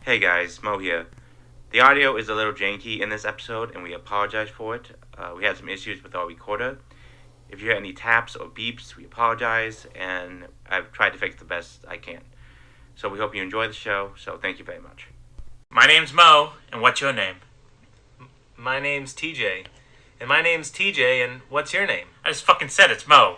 Hey guys, Mo here. The audio is a little janky in this episode, and we apologize for it. We had some issues with our recorder. If you hear any taps or beeps, we apologize, and I've tried to fix the best I can. So we hope you enjoy the show, so thank you very much. My name's Mo, and what's your name? My name's TJ. And my name's TJ, and what's your name? I just fucking said it's Mo.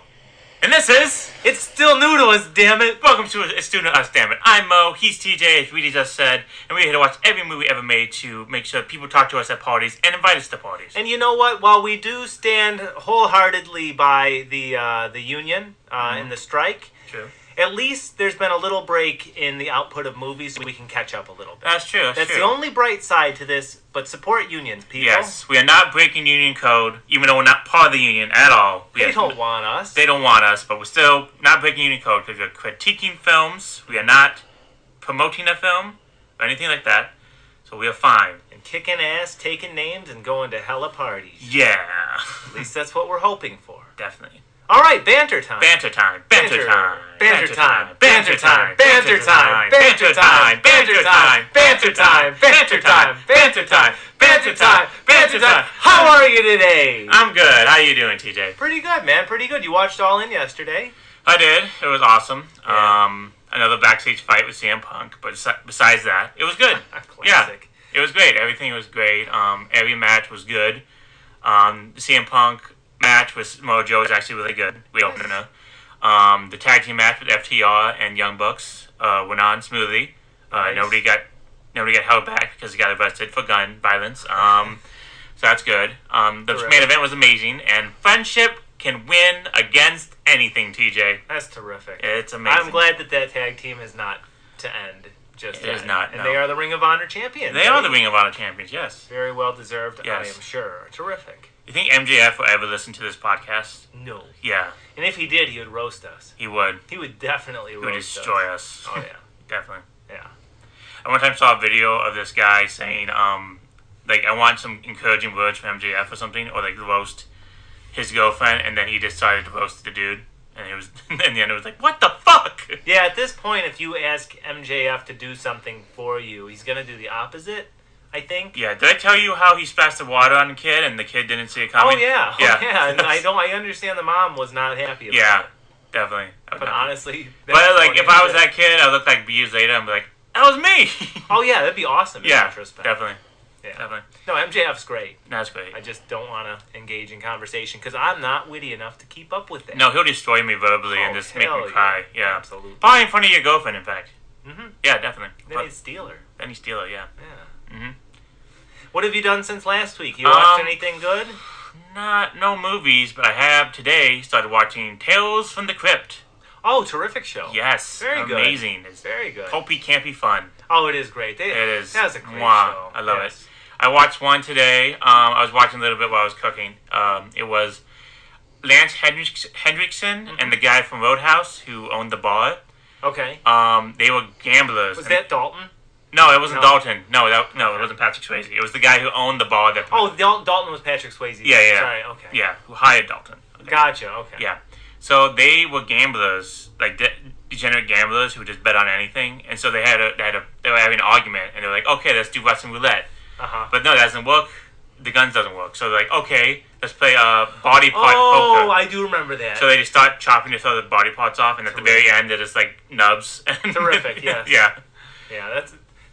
And this is... It's still new to us, damn it! Welcome to It's New to Us, damn it. I'm Mo, he's TJ, as Reedy just said, and we're here to watch every movie ever made to make sure people talk to us at parties and invite us to parties. And you know what? While we do stand wholeheartedly by the union in the strike, True. at least there's been a little break in the output of movies so we can catch up a little bit. That's true, That's true. the only bright side to this, but support unions, people. Yes, we are not breaking union code, even though we're not part of the union at all. They don't want us. They don't want us, but we're still not breaking union code because we're critiquing films. We are not promoting a film or anything like that, so we are fine. And kicking ass, taking names, and going to hella parties. Yeah. At least that's what we're hoping for. Definitely. All right, banter time. Banter time. Banter time. Banter time. Banter time. Banter time. Banter time. Banter time. Banter time. Banter time. Banter time. Banter time. Banter time. How are you today? I'm good. How you doing, TJ? Pretty good, man. Pretty good. You watched All In yesterday. I did. It was awesome. Yeah. Another backstage fight with CM Punk, but besides that, it was good. Classic. Yeah, it was great. Everything was great. Every match was good. The CM Punk match with Samoa Joe was actually really good. We opened it. The tag team match with FTR and Young Bucks went on smoothly. Nice. Nobody got held back because he got arrested for gun violence. So that's good. The main event was amazing, and friendship can win against anything, TJ. That's terrific. It's amazing. I'm glad that tag team is not to end just yet. It is not, And no. they are the Ring of Honor champions. They are the Ring of Honor champions, yes. Very well deserved, Yes. I am sure. Terrific. You think MJF will ever listen to this podcast? No. Yeah, And if he did, he would roast us. he would. He would definitely He would roast destroy us. us. Oh, yeah. Definitely. Yeah. I one time saw a video of this guy saying, like, I want some encouraging words from MJF or something, or like roast his girlfriend, and then he decided to roast the dude, and it was, in the end, it was like, what the fuck? Yeah, at this point, if you ask MJF to do something for you, he's going to do the opposite, I think. Yeah, did I tell you how he splashed the water on the kid, and the kid didn't see it coming? Oh, yeah. Yeah. Oh, yeah. And I understand the mom was not happy about Yeah, it. definitely. But honestly... But, like, if I was that kid, I look like years later, I'd be like, that was me! Oh, yeah, that'd be awesome in Yeah, retrospect. definitely. Yeah. Definitely. No, MJF's great. That's great. I just don't want to engage in conversation because I'm not witty enough to keep up with that. No, he'll destroy me verbally and Oh, just make me hell cry. Yeah. Absolutely. Probably in front of your girlfriend, in fact. Mm-hmm. Yeah, definitely. Then he'd steal her. Then you steal it, yeah. Yeah. Mm-hmm. What have you done since last week? You watched anything good? No movies, but I have today started watching Tales from the Crypt. Oh, terrific show. Yes. Very good. Amazing. It's Very good. pulpy, campy fun. Oh, it is great. It is. That was a great Mwah. show. I love Yes. it. I watched one today. I was watching a little bit while I was cooking. It was Lance Hendrickson and the guy from Roadhouse who owned the bar. Okay. They were gamblers. Was that Dalton? No, it wasn't No. Dalton. No, it wasn't Patrick Swayze. It was the guy who owned the bar. That Oh, Dalton was Patrick Swayze. Yeah. Sorry, okay. Yeah, who hired Dalton. Okay. Gotcha, okay. Yeah. So they were gamblers, like degenerate gamblers who just bet on anything. And so they were having an argument, and they're like, okay, let's do Russian roulette. Uh-huh. But no, that doesn't work. The guns doesn't work. So they're like, okay, let's play body part Oh, poker. I do remember that. So they just start chopping each other body parts off, and at the very end, they're just like nubs. Terrific, yes. Yeah. Yeah,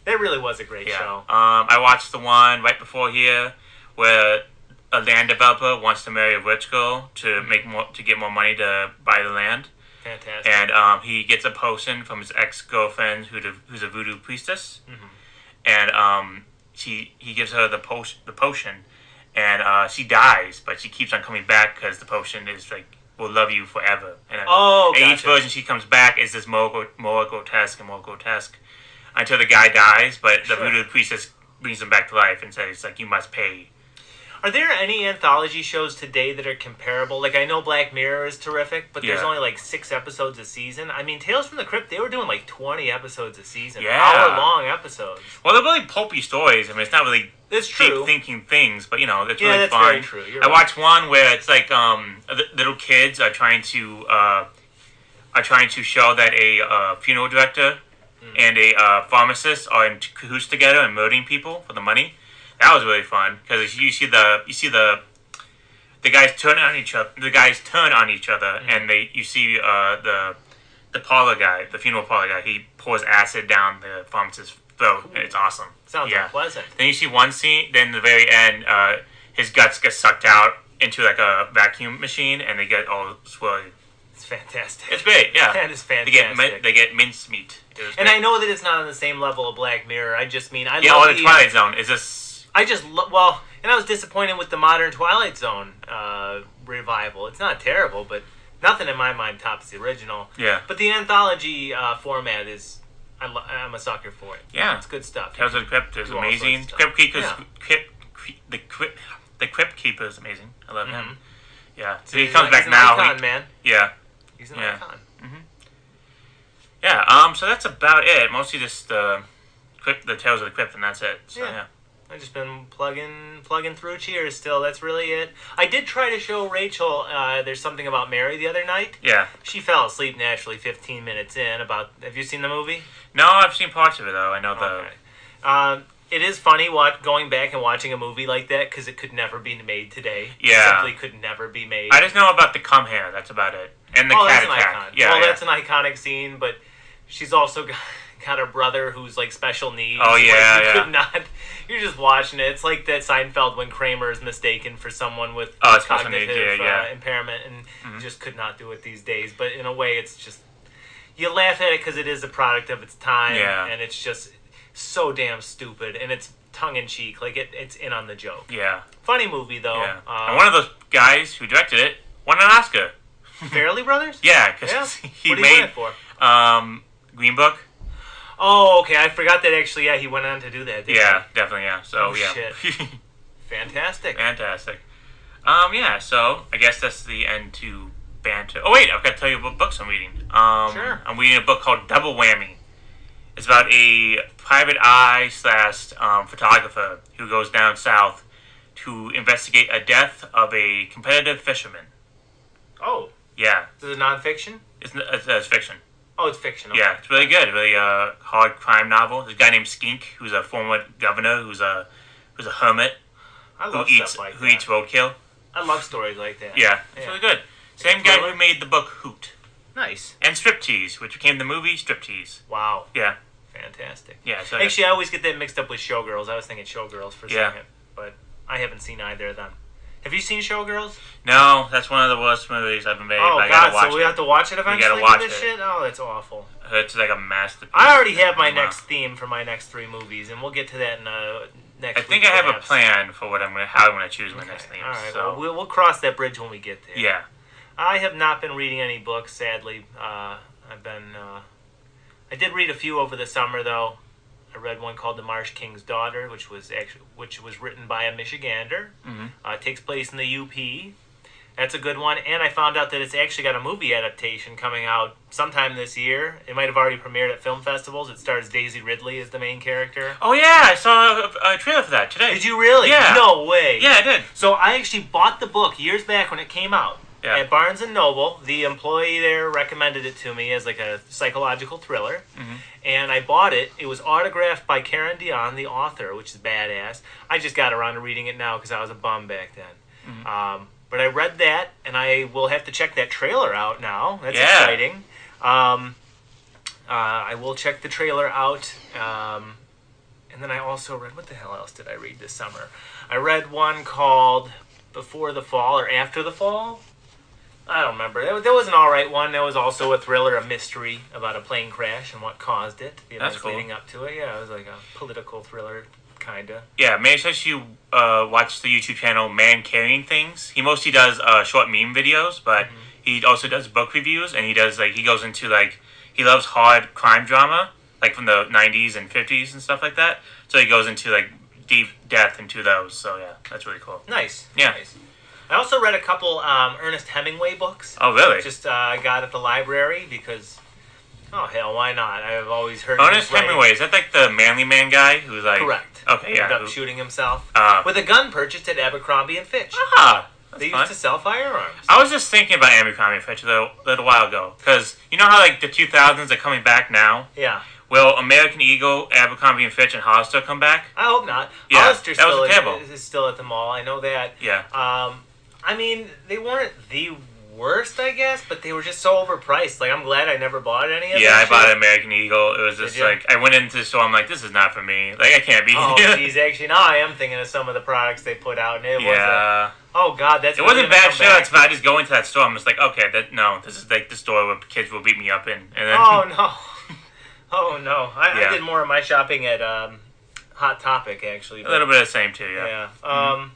that really was a great Yeah. show. I watched the one right before here where a land developer wants to marry a rich girl to get more money to buy the land, Fantastic. and he gets a potion from his ex-girlfriend who's a voodoo priestess, and he gives her the potion, and she dies, but she keeps on coming back because the potion is like will love you forever. And each gotcha. version she comes back is this more grotesque and more grotesque until the guy dies, but the Sure. voodoo priestess brings him back to life and says like you must pay. Are there any anthology shows today that are comparable? Like, I know Black Mirror is terrific, but there's Yeah. only like 6 episodes a season. I mean, Tales from the Crypt, they were doing like 20 episodes a season. Yeah. Hour-long episodes. Well, they're really pulpy stories. I mean, it's not really It's true. deep thinking things, but it's Yeah, really that's fun. very true. You're I right. watched one where it's like little kids are trying to show that a funeral director and a pharmacist are in cahoots together and murdering people for the money. That was really fun because you see the guys turn on each other. The guys turn on each other, and you see the parlor guy, the funeral parlor guy. He pours acid down the pharmacist's throat, and it's awesome. Sounds unpleasant. Then you see one scene. Then the very end, his guts get sucked out into like a vacuum machine, and they get all swirly. It's fantastic. It's great. Yeah, that is fantastic. They get mincemeat. And I know that it's not on the same level of Black Mirror. I just mean I love or the Twilight Zone. Is this? And I was disappointed with the modern Twilight Zone revival. It's not terrible, but nothing in my mind tops the original. Yeah. But the anthology format is, I'm a sucker for it. Yeah. It's good stuff. Tales of the Crypt is amazing. The Crypt Keeper is amazing. I love him. Yeah. So he comes back now. He's an icon, man. Yeah. He's an icon. Yeah. So that's about it. Mostly just the Tales of the Crypt, and that's it. So yeah. I've just been plugging through Cheers still. That's really it. I did try to show Rachel There's Something About Mary the other night. Yeah. She fell asleep naturally 15 minutes in. Have you seen the movie? No, I've seen parts of it, though. I know the... It is funny going back and watching a movie like that because it could never be made today. Yeah. It simply could never be made. I just know about the cum hair. That's about it. And the cat attack. Icon. Yeah, that's an iconic scene, but she's also got a brother who's like special needs. Oh, yeah, could not... You're just watching it. It's like that Seinfeld when Kramer is mistaken for someone with cognitive impairment, and you just could not do it these days. But in a way, it's just... You laugh at it because it is a product of its time, and it's just so damn stupid, and it's tongue-in-cheek. Like, it's in on the joke. Yeah. Funny movie, though. Yeah. And one of those guys who directed it won an Oscar. Farrelly Brothers? Yeah, because he what did made... he win it for? Green Book. Oh, okay. I forgot that actually. Yeah, he went on to do that. Yeah, definitely. Yeah. So shit. Fantastic. Yeah. So I guess that's the end to banter. Oh wait, I've got to tell you what books I'm reading. Sure. I'm reading a book called Double Whammy. It's about a private eye / photographer who goes down south to investigate a death of a competitive fisherman. Oh. Yeah. Is it nonfiction? It's fiction. Oh, it's fiction. Okay. Yeah, it's really good. Really hard crime novel. There's a guy named Skink who's a former governor who's a hermit. I love stuff like that. Who eats roadkill. I love stories like that. Yeah, it's really good. Same guy who made the book Hoot. Nice. And Striptease, which became the movie Striptease. Wow. Yeah. Fantastic. Yeah. So actually, I always get that mixed up with Showgirls. I was thinking Showgirls for a second, but I haven't seen either of them. Have you seen Showgirls? No, that's one of the worst movies I've made. Oh, God, so we have to watch it eventually? We gotta watch it. Shit? Oh, that's awful. It's like a masterpiece. I already have my next theme for my next 3 movies, and we'll get to that in next week. I think I have a plan for how I'm going to choose my next theme. All right, so. well, we'll cross that bridge when we get there. Yeah. I have not been reading any books, sadly. I did read a few over the summer, though. I read one called The Marsh King's Daughter, which was written by a Michigander. Mm-hmm. It takes place in the UP. That's a good one. And I found out that it's actually got a movie adaptation coming out sometime this year. It might have already premiered at film festivals. It stars Daisy Ridley as the main character. Oh, yeah. I saw a trailer for that today. Did you really? Yeah. No way. Yeah, I did. So I actually bought the book years back when it came out. Yeah. At Barnes & Noble. The employee there recommended it to me as like a psychological thriller. Mm-hmm. And I bought it. It was autographed by Karen Dion, the author, which is badass. I just got around to reading it now because I was a bum back then. Mm-hmm. But I read that, and I will have to check that trailer out now. That's exciting. I will check the trailer out. And then I also read, what the hell else did I read this summer? I read one called Before the Fall or After the Fall. I don't remember. There was an alright one. There was also a thriller, a mystery about a plane crash and what caused it. The events leading up to it. Yeah, it was like a political thriller, kinda. Yeah, make sure you watch the YouTube channel Man Carrying Things. He mostly does short meme videos, but he also does book reviews, and he goes into he loves hard crime drama, like from the 90s and 50s and stuff like that. So he goes into deep depth into those. So yeah, that's really cool. Nice. Yeah. Nice. I also read a couple Ernest Hemingway books. Oh, really? Just got at the library because, oh, hell, why not? I've always heard Ernest Hemingway, is that like the Manly Man guy who's like... Correct. Okay, yeah. Ended up shooting himself with a gun purchased at Abercrombie & Fitch. They used to sell firearms. I was just thinking about Abercrombie & Fitch a little while ago because you know how the 2000s are coming back now? Yeah. Will American Eagle, Abercrombie and Fitch, and Hollister come back? I hope not. Yeah, Hollister that was still terrible. is still at the mall. I know that. Yeah. I mean, they weren't the worst, I guess, but they were just so overpriced. Like, I'm glad I never bought any of Yeah, that I bought shit. American Eagle. It was just Did you? like, I went into the store, I'm like, this is not for me. Like, I can't be Oh, here. geez, actually, now I am thinking of some of the products they put out, and it was Yeah. oh, God, that's It really wasn't gonna bad come back. shirts, but I just go into that store, I'm just like, okay, this is like the store where kids will beat me up in. And then, Oh, no. Oh, no. I Yeah. did more of my shopping at Hot Topic, actually. a little bit of the same, too, yeah. Yeah.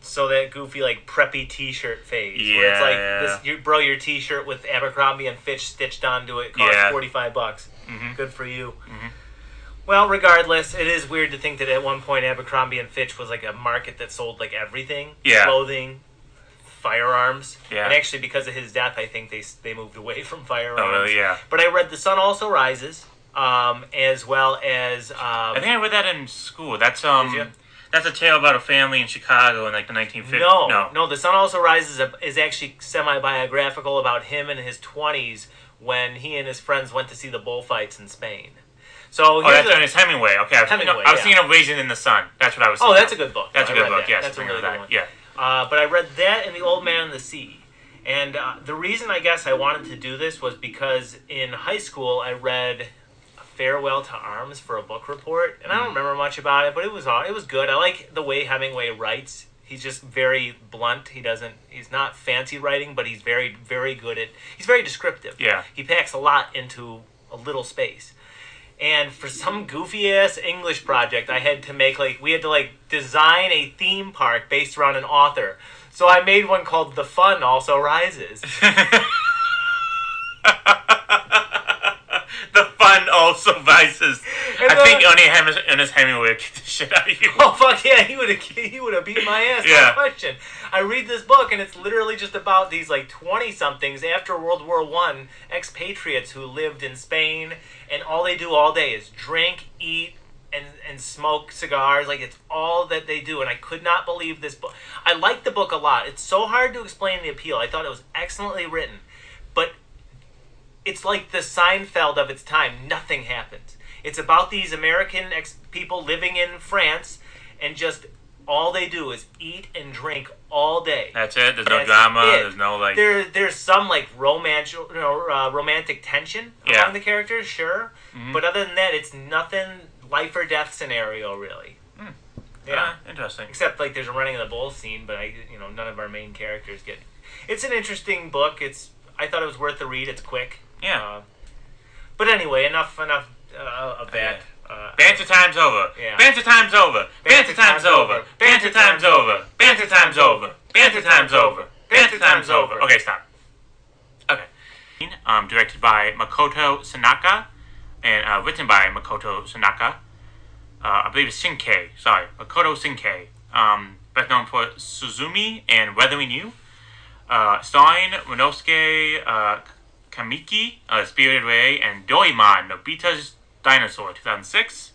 So that goofy, like, preppy T-shirt phase. Where it's like, your T-shirt with Abercrombie and Fitch stitched onto it costs Yeah. $45. Mm-hmm. Good for you. Mhm. Well, regardless, it is weird to think that at one point Abercrombie and Fitch was like a market that sold like everything. Yeah. Clothing, firearms. Yeah. And actually, because of his death, I think they moved away from firearms. Oh, really? Yeah. But I read The Sun Also Rises, as well as... I think I read that in school. That's, Did you? That's a tale about a family in Chicago in, like, the 1950s. No. The Sun Also Rises is actually semi-biographical about him in his 20s when he and his friends went to see the bullfights in Spain. So Oh, that's Ernest Hemingway. Okay, Hemingway, I was yeah. thinking of Raisin in the Sun. That's what I was thinking. Oh, that's a good book. That's a I good read book, that. yes. That's a Thinking really of good that. one. Yeah. But I read that and The Old Man and the Sea. And the reason I guess I wanted to do this was because in high school I read Farewell to Arms for a book report, and I don't remember much about it, but it was good. I like the way Hemingway writes. He's just very blunt. He's not fancy writing, but he's very, very good at. He's very descriptive. Yeah. He packs a lot into a little space. And for some goofy ass English project, we had to design a theme park based around an author. So I made one called The Fun Also Rises. The Fun Also Rises. And I think Ernest Hemingway would kick the shit out of you. Oh fuck yeah, he would have beat my ass. Yeah. No question. I read this book and it's literally just about these like 20-somethings after World War I expatriates who lived in Spain, and all they do all day is drink, eat, and smoke cigars. Like, it's all that they do, and I could not believe this book. I liked the book a lot. It's so hard to explain the appeal. I thought it was excellently written, but it's like the Seinfeld of its time. Nothing happens. It's about these American people living in France, and just all they do is eat and drink all day. That's it? There's no That's drama? it. There's no, like... There's some, like, romantic tension Yeah. among the characters, sure. Mhm. But other than that, it's nothing life or death scenario, really. Yeah. Interesting. Except, like, there's a running of the bulls scene, but, none of our main characters get... It's an interesting book. I thought it was worth the read. It's quick. Yeah. But anyway, enough of that. Banter time's over. Yeah. Banter time's over. Banter time's over. Banter time's over. Banter time's over. Banter time's over. Banter time's over. Okay, stop. Okay. Directed by Makoto Sanaka and written by Makoto Sanaka. I believe it's Shinkei. Sorry, Makoto Shinkei. Best known for Suzumi and Weathering You. Starring Rinosuke Kamiki, Spirited Away, and Doraemon, Nobita's Dinosaur, 2006.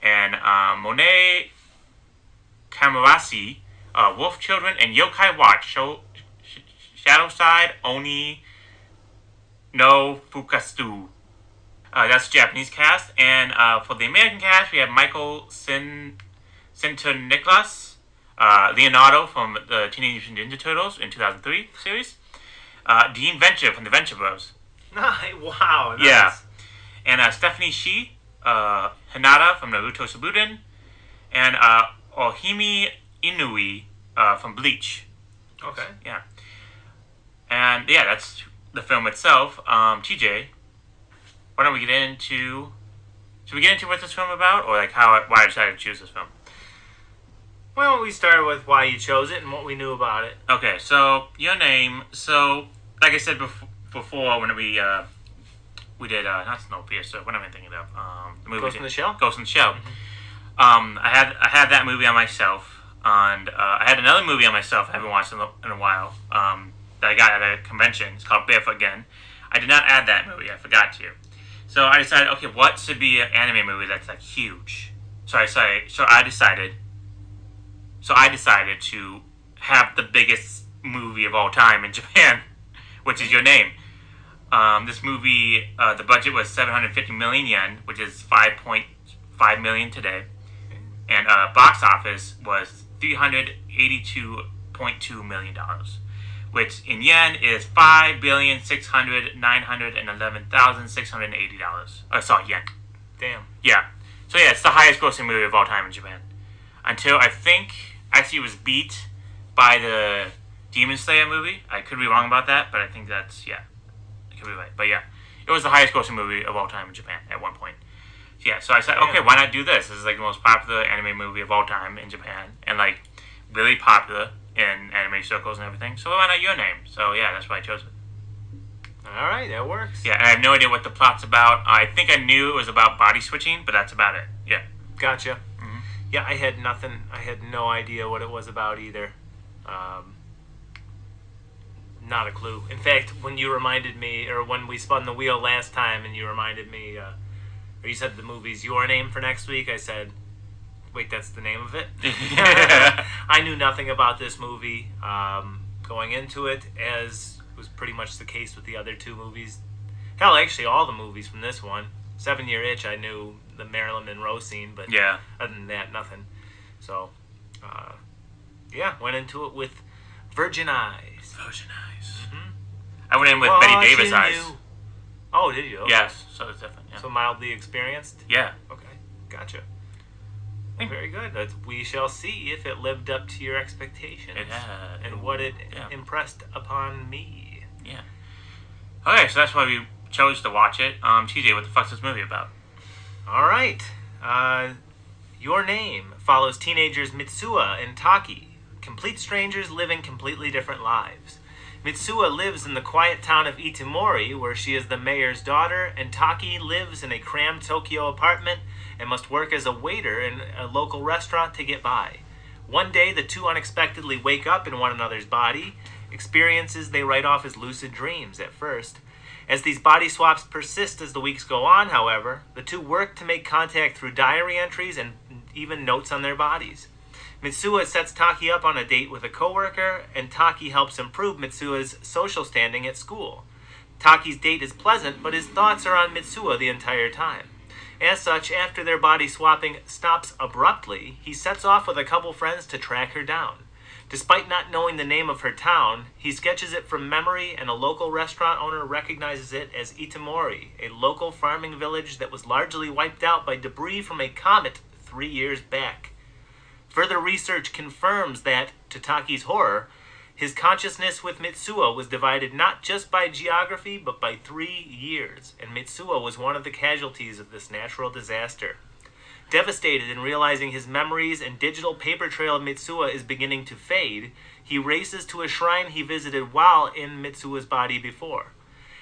And Monet Kamarasi, Wolf Children, and Yokai Watch, Shadow Side, Oni no Fukastu. That's the Japanese cast. And for the American cast, we have Michael Sinter-Nicholas, Leonardo from the Teenage Mutant Ninja Turtles in 2003 series, Dean Venture from the Venture Bros. Wow. Nice. Yeah. And Stephanie Shi, Hinata from Naruto Shippuden, and Ohimi Inui from Bleach. Okay. Yeah. And yeah, that's the film itself. TJ, why don't we get into... Should we get into what this film about, or like why I decided to choose this film? Why don't we start with why you chose it and what we knew about it? Okay, so your name. So, like I said before, when we did not Snowpiercer. What am I thinking of? The movie Ghost in the Shell? Ghost in the Shell. Mm-hmm. I had that movie on my shelf, and I had another movie on my shelf I haven't watched in a while. That I got at a convention. It's called Barefoot Again. I did not add that movie. I forgot to. So I decided, okay, what should be an anime movie that's like huge? So I decided to have the biggest movie of all time in Japan, which is Your Name. This movie, the budget was 750 million yen, which is 5.5 million today, and box office was 382.2 million dollars, which in yen is 5,600,911,680 dollars. Sorry, yen. Damn. Yeah. So yeah, it's the highest grossing movie of all time in Japan. Until I think actually it was beat by the Demon Slayer movie. I could be wrong about that, but I think that's I could be right. But yeah, it was the highest grossing movie of all time in Japan at one point. Yeah, so I said, okay, why not do this? This is like the most popular anime movie of all time in Japan, and like really popular in anime circles and everything. So why not your name? So yeah, that's why I chose it. All right, that works. Yeah, and I have no idea what the plot's about. I think I knew it was about body switching, but that's about it. Yeah. Gotcha. Mm-hmm. Yeah, I had nothing. I had no idea what it was about either. Not a clue. In fact, when you reminded me, or when we spun the wheel last time, and you reminded me, or you said the movie's Your Name for next week, I said, wait, that's the name of it? I knew nothing about this movie going into it, as was pretty much the case with the other two movies. Hell, actually, all the movies from this one. 7 Year Itch, I knew the Marilyn Monroe scene, but yeah, other than that, nothing. So, went into it with virgin eyes. Virgin eyes. Mm-hmm. I went in with Betty Davis eyes. Oh, did you? Okay. Yes, so it's different. Yeah. So mildly experienced? Yeah. Okay, gotcha. Very good. We shall see if it lived up to your expectations. It had. And what it impressed upon me. Yeah. Okay, so that's why we chose to watch it. TJ, what the fuck's this movie about? All right. Your Name follows teenagers Mitsuha and Taki, complete strangers living completely different lives. Mitsuha lives in the quiet town of Itomori, where she is the mayor's daughter, and Taki lives in a crammed Tokyo apartment and must work as a waiter in a local restaurant to get by. One day, the two unexpectedly wake up in one another's body, experiences they write off as lucid dreams at first. As these body swaps persist as the weeks go on, however, the two work to make contact through diary entries and even notes on their bodies. Mitsuha sets Taki up on a date with a coworker, and Taki helps improve Mitsuha's social standing at school. Taki's date is pleasant, but his thoughts are on Mitsuha the entire time. As such, after their body swapping stops abruptly, he sets off with a couple friends to track her down. Despite not knowing the name of her town, he sketches it from memory, and a local restaurant owner recognizes it as Itomori, a local farming village that was largely wiped out by debris from a comet 3 years back. Further research confirms that, to Taki's horror, his consciousness with Mitsuha was divided not just by geography, but by 3 years, and Mitsuha was one of the casualties of this natural disaster. Devastated in realizing his memories and digital paper trail of Mitsuha is beginning to fade, he races to a shrine he visited while in Mitsuha's body before.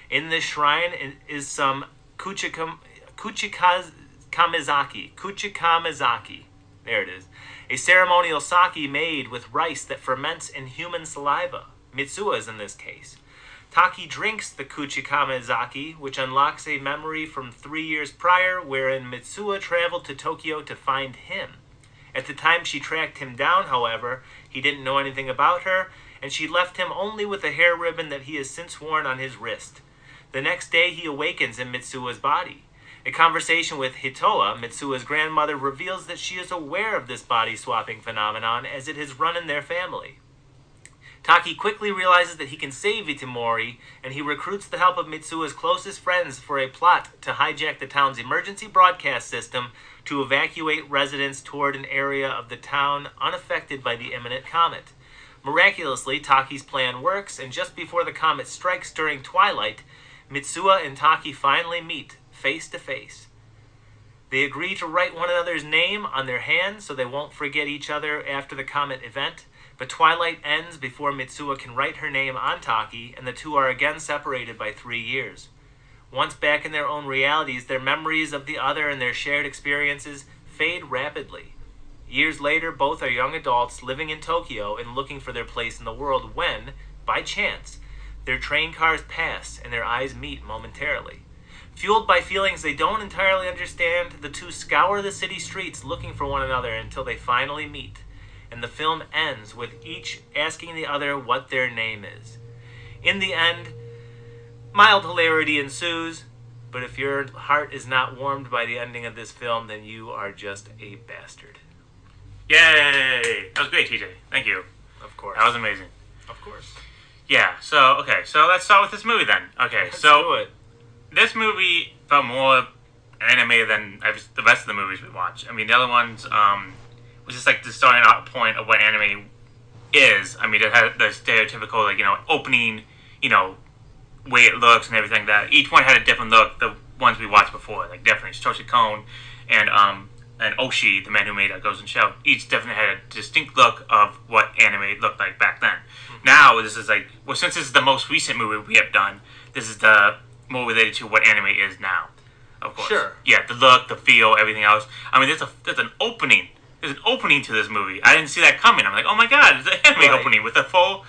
In this shrine is some kuchikamizaki. There it is. A ceremonial sake made with rice that ferments in human saliva. Mitsuha's in this case. Taki drinks the kuchikamizaki, which unlocks a memory from 3 years prior, wherein Mitsuha traveled to Tokyo to find him. At the time she tracked him down, however, he didn't know anything about her, and she left him only with a hair ribbon that he has since worn on his wrist. The next day he awakens in Mitsuha's body. A conversation with Hitoa, Mitsuha's grandmother, reveals that she is aware of this body-swapping phenomenon as it has run in their family. Taki quickly realizes that he can save Itomori, and he recruits the help of Mitsuha's closest friends for a plot to hijack the town's emergency broadcast system to evacuate residents toward an area of the town unaffected by the imminent comet. Miraculously, Taki's plan works, and just before the comet strikes during twilight, Mitsuha and Taki finally meet, face to face. They agree to write one another's name on their hands so they won't forget each other after the comet event, but twilight ends before Mitsuha can write her name on Taki, and the two are again separated by 3 years. Once back in their own realities, their memories of the other and their shared experiences fade rapidly. Years later, both are young adults living in Tokyo and looking for their place in the world when, by chance, their train cars pass and their eyes meet momentarily. Fueled by feelings they don't entirely understand, the two scour the city streets looking for one another until they finally meet, and the film ends with each asking the other what their name is. In the end, Mild hilarity ensues, but if your heart is not warmed by the ending of this film, then you are just a bastard. Yay! That was great, TJ. Thank you. Of course. That was amazing. Of course. Yeah, so let's start with this movie then. Okay, Let's do it. This movie felt more anime than the rest of the movies we watched. I mean, the other ones was just like the starting out point of what anime is. I mean, it had the stereotypical, like, opening, way it looks and everything. That each one had a different look. The ones we watched before, like definitely Satoshi Kon and Oshii, the man who made Ghost in the Shell, each definitely had a distinct look of what anime looked like back then. Mm-hmm. Now this is like, well, since this is the most recent movie we have done, this is the more related to what anime is now. Of course. Sure. Yeah, the look, the feel, everything else. I mean, there's an opening. There's an opening to this movie. I didn't see that coming. I'm like, oh my god, it's an anime opening with the full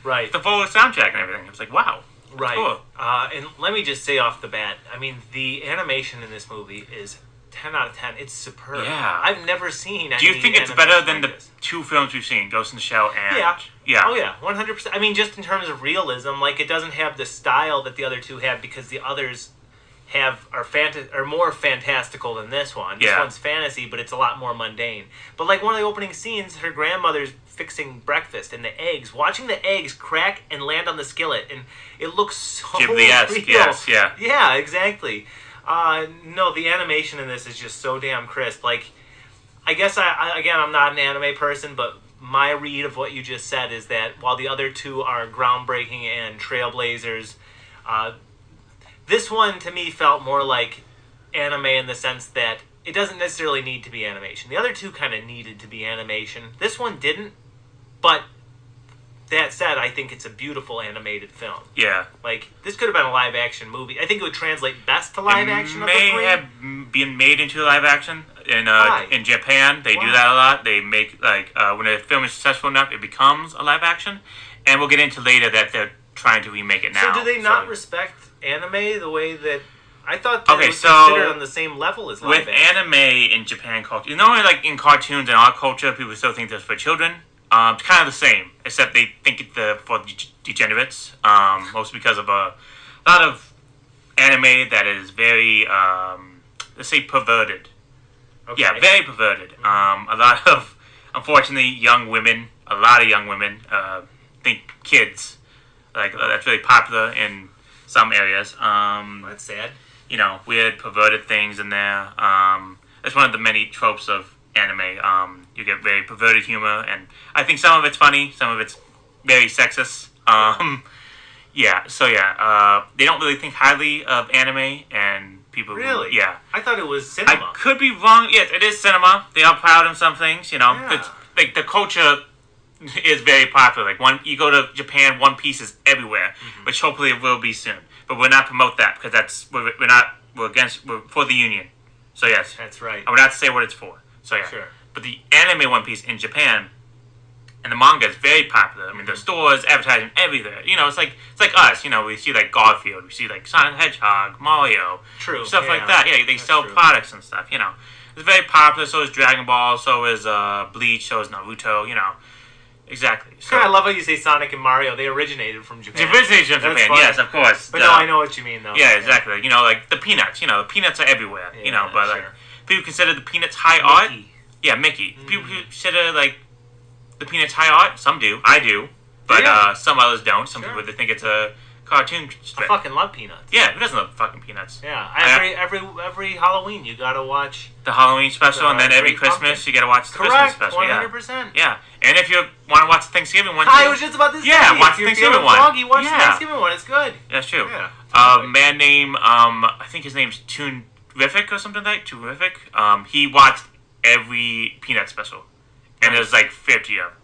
soundtrack and everything. It's like, wow. Right. Cool. And let me just say off the bat, I mean, the animation in this movie is 10 out of 10. It's superb. Yeah. I've never seen any. Do you think it's better than like the this. two films we've seen, Ghost in the Shell and... Yeah. Oh, yeah. 100%. I mean, just in terms of realism, like, it doesn't have the style that the other two have because the others are more fantastical than this one. This one's fantasy, but it's a lot more mundane. But, like, one of the opening scenes, her grandmother's fixing breakfast, and the eggs, watching the eggs crack and land on the skillet, and it looks so Ghibli-esque, real. yes, yeah. Yeah, exactly. No, the animation in this is just so damn crisp. Like, I guess I'm not an anime person, but my read of what you just said is that while the other two are groundbreaking and trailblazers, this one to me felt more like anime in the sense that it doesn't necessarily need to be animation. The other two kind of needed to be animation. This one didn't, but that said, I think it's a beautiful animated film. Yeah. Like, this could have been a live-action movie. I think it would translate best to live-action. It may have been made into live action in Japan. They do that a lot. They make, like, when a film is successful enough, it becomes a live action. And we'll get into later that they're trying to remake it now. So do they not respect anime the way that... I thought that it was considered on the same level as live action. With anime in Japan culture, like in cartoons and our culture, people still think that's for children. It's kind of the same, except they think it's for degenerates, mostly because of a lot of anime that is very, let's say, perverted. Okay. Yeah, very perverted. A lot of, unfortunately, a lot of young women, think kids, like, that's really popular in some areas. That's sad. Weird, perverted things in there. That's one of the many tropes of anime. You get very perverted humor, and I think some of it's funny, some of it's very sexist. They don't really think highly of anime, and people really, I thought it was I cinema. could be wrong. Yes, it is cinema. They are proud of some things. Yeah. Like the culture is very popular. Like you go to Japan, One Piece is everywhere, which hopefully it will be soon. But we're not promote that because we're for the union. So yes, that's right. I would not say what it's for. So yeah, sure. But the anime One Piece in Japan and the manga is very popular. I mean, the stores, advertising, everywhere. It's like us. We see like Garfield, we see like Sonic the Hedgehog, Mario, stuff like that. Yeah, they sell products and stuff. It's very popular. So is Dragon Ball. So is Bleach. So is Naruto. Exactly. So, I love how you say Sonic and Mario. They originated from Japan. They originated from Japan, yes, of course. But no, I know what you mean, though. Yeah, exactly. Like the peanuts. The peanuts are everywhere. But like people consider the peanuts high art. Yeah, Mickey. People consider like the peanuts high art. Some do. I do. But some others don't. Some people they think it's a cartoon strip. I fucking love Peanuts. Yeah, who doesn't love fucking Peanuts? Yeah, every Halloween you gotta watch the Halloween special, and then every Christmas you gotta watch the Christmas special. 100%. Yeah, and if you want to watch the Thanksgiving one, I was just about to say. Watch the Thanksgiving one. Froggy, watch the Thanksgiving one. It's good. That's true. Yeah. A man named I think his name's Toonrific or something like that. Toonrific. He watched every Peanuts special, and there's like 50 of them.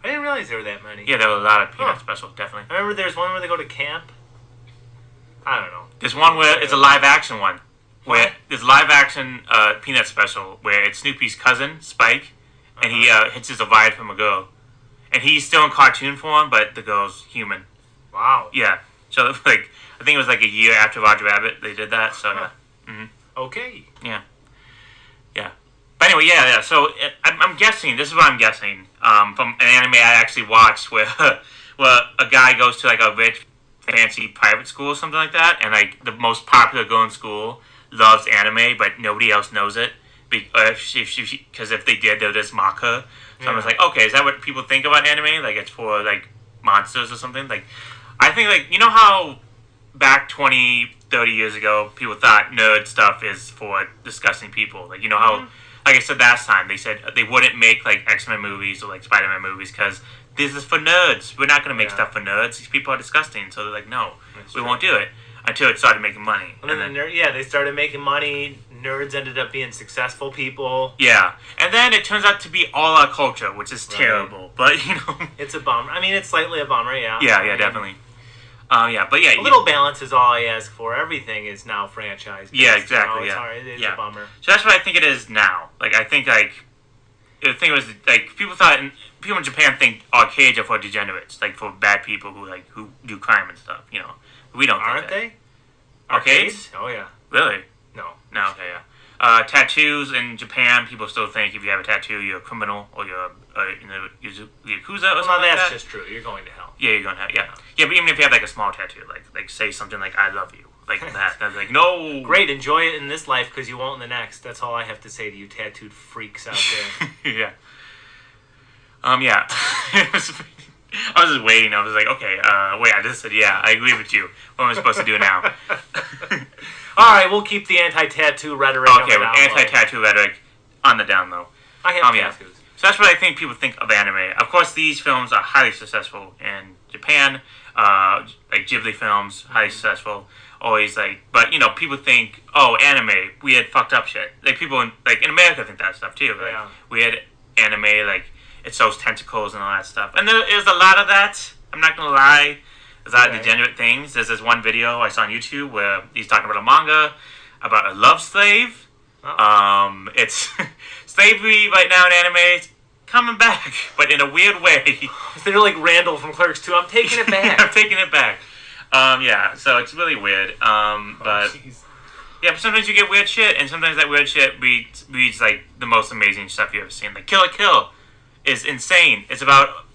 I didn't realize there were that many. Yeah, there were a lot of Peanuts specials, definitely. I remember there's one where they go to camp. I don't know. There's one where it's a live action one. Where there's a live action Peanuts special where it's Snoopy's cousin, Spike, and he hits his ride from a girl. And he's still in cartoon form, but the girl's human. Wow. Yeah. So, like, I think it was like a year after Roger Rabbit they did that, so yeah. Mm-hmm. Okay. Yeah. Yeah. But anyway, yeah. So, I'm guessing, this is what I'm guessing, from an anime I actually watched where a guy goes to, like, a rich fancy private school or something like that, and like the most popular girl in school loves anime, but nobody else knows it. Because if they did, they'll just mock her. So I was like, okay, is that what people think about anime? Like it's for like monsters or something? Like I think like you know how back 20, 30 years ago people thought nerd stuff is for disgusting people. Like you know how like I said last time, they said they wouldn't make like X-Men movies or like Spider-Man movies because this is for nerds. We're not going to make stuff for nerds. These people are disgusting. So they're like, no, we won't do it until it started making money. And then they started making money. Nerds ended up being successful people. Yeah. And then it turns out to be all our culture, which is terrible. But, you know. It's a bummer. I mean, it's slightly a bummer, yeah. Yeah, definitely. But yeah. A little balance is all I ask for. Everything is now franchised. Yeah, exactly, It's hard. It's a bummer. So that's what I think it is now. Like, I think, like, the thing was, like, people in Japan think arcades are for degenerates, like, for bad people who do crime and stuff, you know. We don't think Aren't that. they? Arcades? Oh, yeah. Really? No. No, okay, yeah. Tattoos in Japan, people still think if you have a tattoo, you're a criminal or you're Yakuza or something Well, like that's that. just true. You're going to hell. Yeah, you're going to hell. Yeah. Yeah, but even if you have like a small tattoo, like say something like "I love you," like that, that's like no. Great, enjoy it in this life because you won't in the next. That's all I have to say to you, tattooed freaks out there. Yeah. Yeah. I was just waiting. I was like, okay, wait. I just said, yeah, I agree with you. What am I supposed to do now? All right, we'll keep the anti-tattoo rhetoric. Okay, with anti-tattue rhetoric on the down low. I have Yeah. tattoos. So that's what I think people think of anime. Of course, these films are highly successful in Japan. Like Ghibli films, highly successful. Always like, but you know, people think, oh, anime, weird, fucked up shit. Like people in America think that stuff too. Like, weird anime, like it shows tentacles and all that stuff. And there is a lot of that. I'm not gonna lie. There's a lot of degenerate things. There's this one video I saw on YouTube where he's talking about a manga about a love slave. It's slavery right now in anime is coming back, but in a weird way. They're like Randall from Clerks 2. I'm taking it back. I'm taking it back. So it's really weird. But sometimes you get weird shit, and sometimes that weird shit reads like the most amazing stuff you've ever seen. Like Kill la Kill is insane. It's about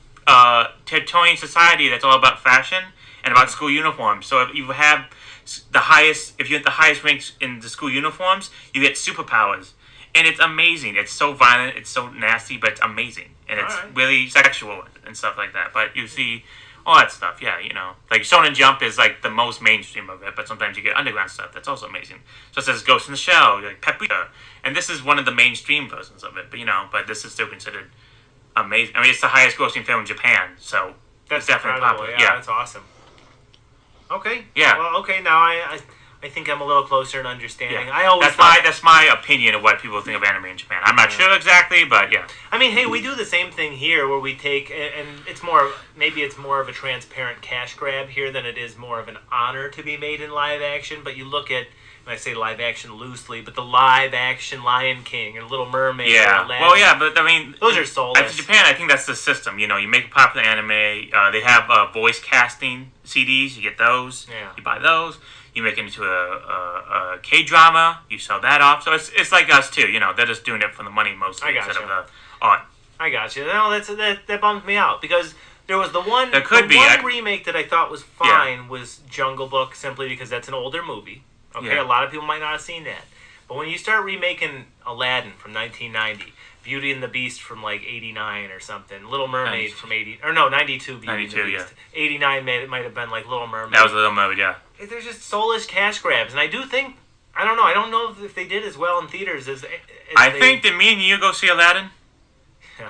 territorial society that's all about fashion and about school uniforms. So if you have if you're at the highest ranks in the school uniforms, you get superpowers. And it's amazing. It's so violent, it's so nasty, but it's amazing. And it's really sexual and stuff like that. But you see all that stuff, yeah, you know. Like Shonen Jump is like the most mainstream of it, but sometimes you get underground stuff that's also amazing. So it says Ghost in the Shell, like Paprika. And this is one of the mainstream versions of it, but this is still considered amazing. I mean, it's the highest grossing film in Japan, so that's definitely popular. popular. Yeah, that's awesome. Okay. Yeah. Well, okay, now I think I'm a little closer in understanding. Yeah. That's my opinion of what people think of anime in Japan. I'm not sure exactly, but yeah. I mean, hey, we do the same thing here where we take, and it's maybe it's more of a transparent cash grab here than it is more of an honor to be made in live action. But you look at, and I say live action loosely, but the live action Lion King and Little Mermaid. Yeah. Well, yeah, but I mean, those are soulless. In Japan, I think that's the system. You know, you make a popular anime. They have voice casting CDs. You get those. Yeah. You buy those. You make it into a K-drama. You sell that off. So it's like us too. You know, they're just doing it for the money mostly instead of the art. I got you. No, that bums me out because there was the one remake that I thought was fine was Jungle Book simply because that's an older movie. Okay, a lot of people might not have seen that. But when you start remaking Aladdin from 1990, Beauty and the Beast from like 89 or something, Little Mermaid from 92. Beauty 92, and the Beast. 89 might have been like Little Mermaid. That was Little Mermaid, yeah. They're just soulless cash grabs, and I do think I don't know if they did as well in theaters as I think did me and you go see Aladdin?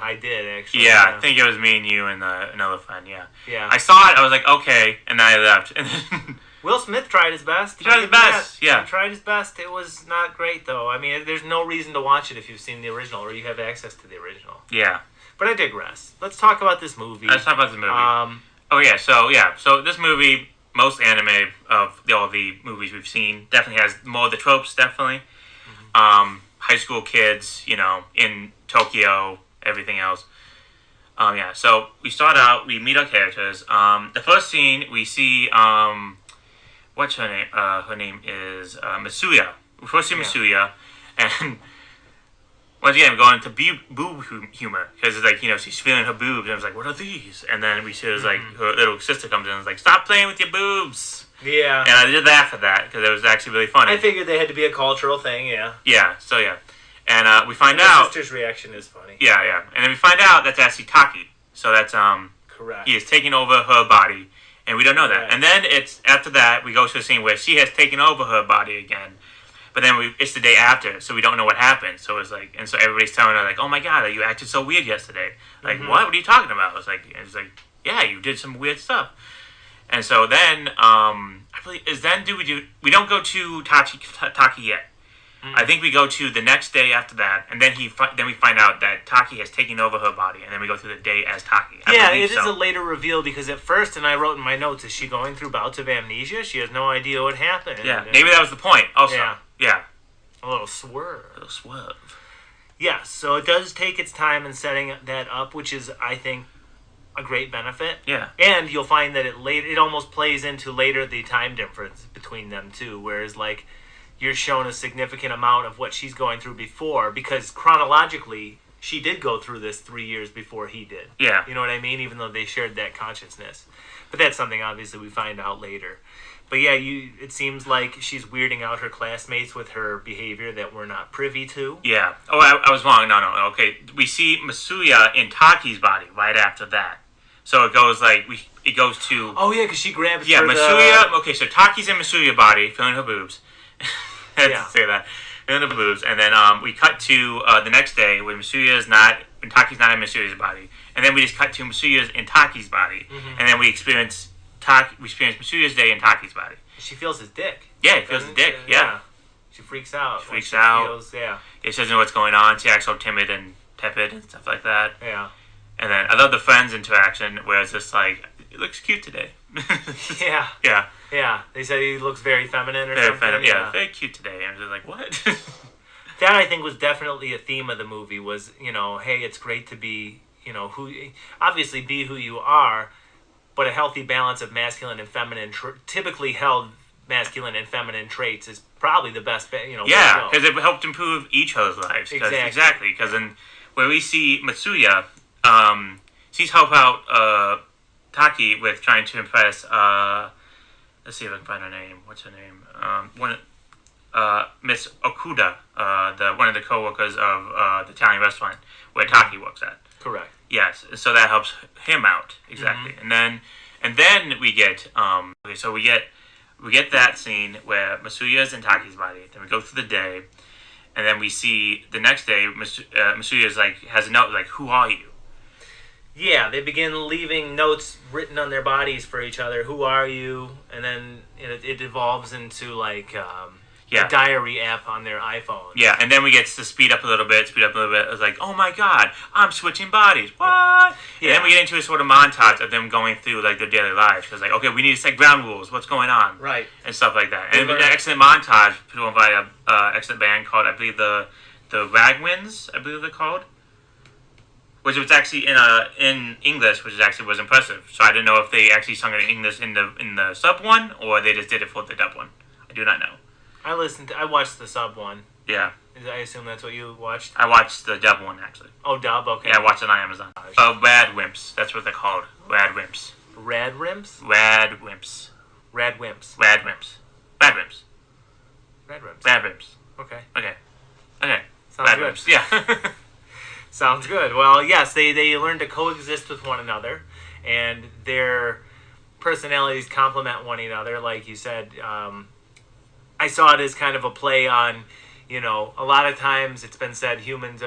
I did actually. Yeah, I think it was me and you and another friend. Yeah. Yeah. I saw it. I was like, okay, and then I left. And then Will Smith tried his best. He tried his best. Yeah. He tried his best. It was not great though. I mean, there's no reason to watch it if you've seen the original or you have access to the original. Yeah. But I digress. Let's talk about this movie. Let's talk about the movie. So this movie, most anime of all the movies we've seen, definitely has more of the tropes. Definitely. High school kids, you know, in Tokyo. Everything else. So we start out, we meet our characters. The first scene, we see, what's her name? Her name is Masuya. We first see Masuya, and once again, going into boob humor because it's like she's feeling her boobs and it's like, what are these? And then we see like her little sister comes in and is like, stop playing with your boobs. Yeah. And I did laugh at that because it was actually really funny. I figured they had to be a cultural thing. Yeah. Yeah. So yeah, and we find My out. sister's reaction is funny. Yeah, and then we find out that's actually Taki. So that's Correct. he is taking over her body, and we don't know that. Right. And then it's after that we go to a scene where she has taken over her body again. But then it's the day after, so we don't know what happened. So it's like, and so everybody's telling her like, "Oh my God, you acted so weird yesterday." Like, what? What are you talking about? It's like, yeah, you did some weird stuff. And so then, I believe we don't go to Taki yet. I think we go to the next day after that, and then then we find out that Taki has taken over her body, and then we go through the day as Taki. It is a later reveal because at first, and I wrote in my notes, is she going through bouts of amnesia? She has no idea what happened. Yeah, maybe that was the point. Also, yeah. A little swerve. Yeah, so it does take its time in setting that up, which is, I think, a great benefit. Yeah. And you'll find that it almost plays into later the time difference between them too, whereas like you're shown a significant amount of what she's going through before, because chronologically she did go through this 3 years before he did. Yeah. You know what I mean? Even though they shared that consciousness. But that's something obviously we find out later. But yeah, it seems like she's weirding out her classmates with her behavior that we're not privy to. Yeah. Oh, I was wrong. No. Okay. We see Masuya in Taki's body right after that. So it goes to... Oh, yeah, because she grabs Masuya... Okay, so Taki's in Masuya body, feeling her boobs. I had to say that. Feeling her boobs. And then we cut to the next day when Taki's not in Masuya's body. And then we just cut to Masuya's in Taki's body. Mm-hmm. And then we experience Masuya's day in Taki's body. She feels his dick. Yeah, he feels his dick, yeah. She freaks out. She feels, yeah. She doesn't know what's going on. She acts so timid and tepid and stuff like that. Yeah. And then I love the friends interaction where it's just like, it looks cute today. Yeah. Yeah. Yeah. They said he looks very feminine or very something. Feminine, yeah, very cute today. And I was like, what? That I think was definitely a theme of the movie was, hey, it's great to be, obviously be who you are, but a healthy balance of masculine and feminine, typically held masculine and feminine traits is probably the best, Yeah, because it helped improve each other's lives. Exactly. Because where we see Matsuya, she's help out Taki with trying to impress, let's see if I can find her name. What's her name? Miss Okuda, one of the co-workers of the Italian restaurant where Taki works at. Correct. Yes, so that helps him out exactly, and then we get so we get that scene where Masuya's in Taki's body. Then we go through the day, and then we see the next day Masuya's has a note like, "Who are you?" Yeah, they begin leaving notes written on their bodies for each other. Who are you? And then it evolves into a diary app on their iPhone. Yeah, and then we get to speed up a little bit. It's like, oh my God, I'm switching bodies. What? Yeah. And then we get into a sort of montage of them going through their daily lives. Because okay, we need to set ground rules. What's going on? Right. And stuff like that. And an excellent montage put on by a excellent band called, I believe, the Ragwinds, I believe they're called. Which was actually in English, which actually was impressive. So I didn't know if they actually sung it in English in the sub one, or they just did it for the dub one. I do not know. I watched the sub one. Yeah. I assume that's what you watched? I watched the dub one, actually. Oh, dub? Okay. Yeah, I watched it on Amazon. Rad Wimps. That's what they're called. Rad Wimps. Rad Wimps? Rad Wimps. Rad Wimps. Rad Wimps. Rad Wimps. Rad Wimps. Rad Wimps. Okay. Sounds Rad good. Wimps. Yeah. Sounds good. Well, yes, they learn to coexist with one another, and their personalities complement one another, like you said. I saw it as kind of a play on, a lot of times it's been said humans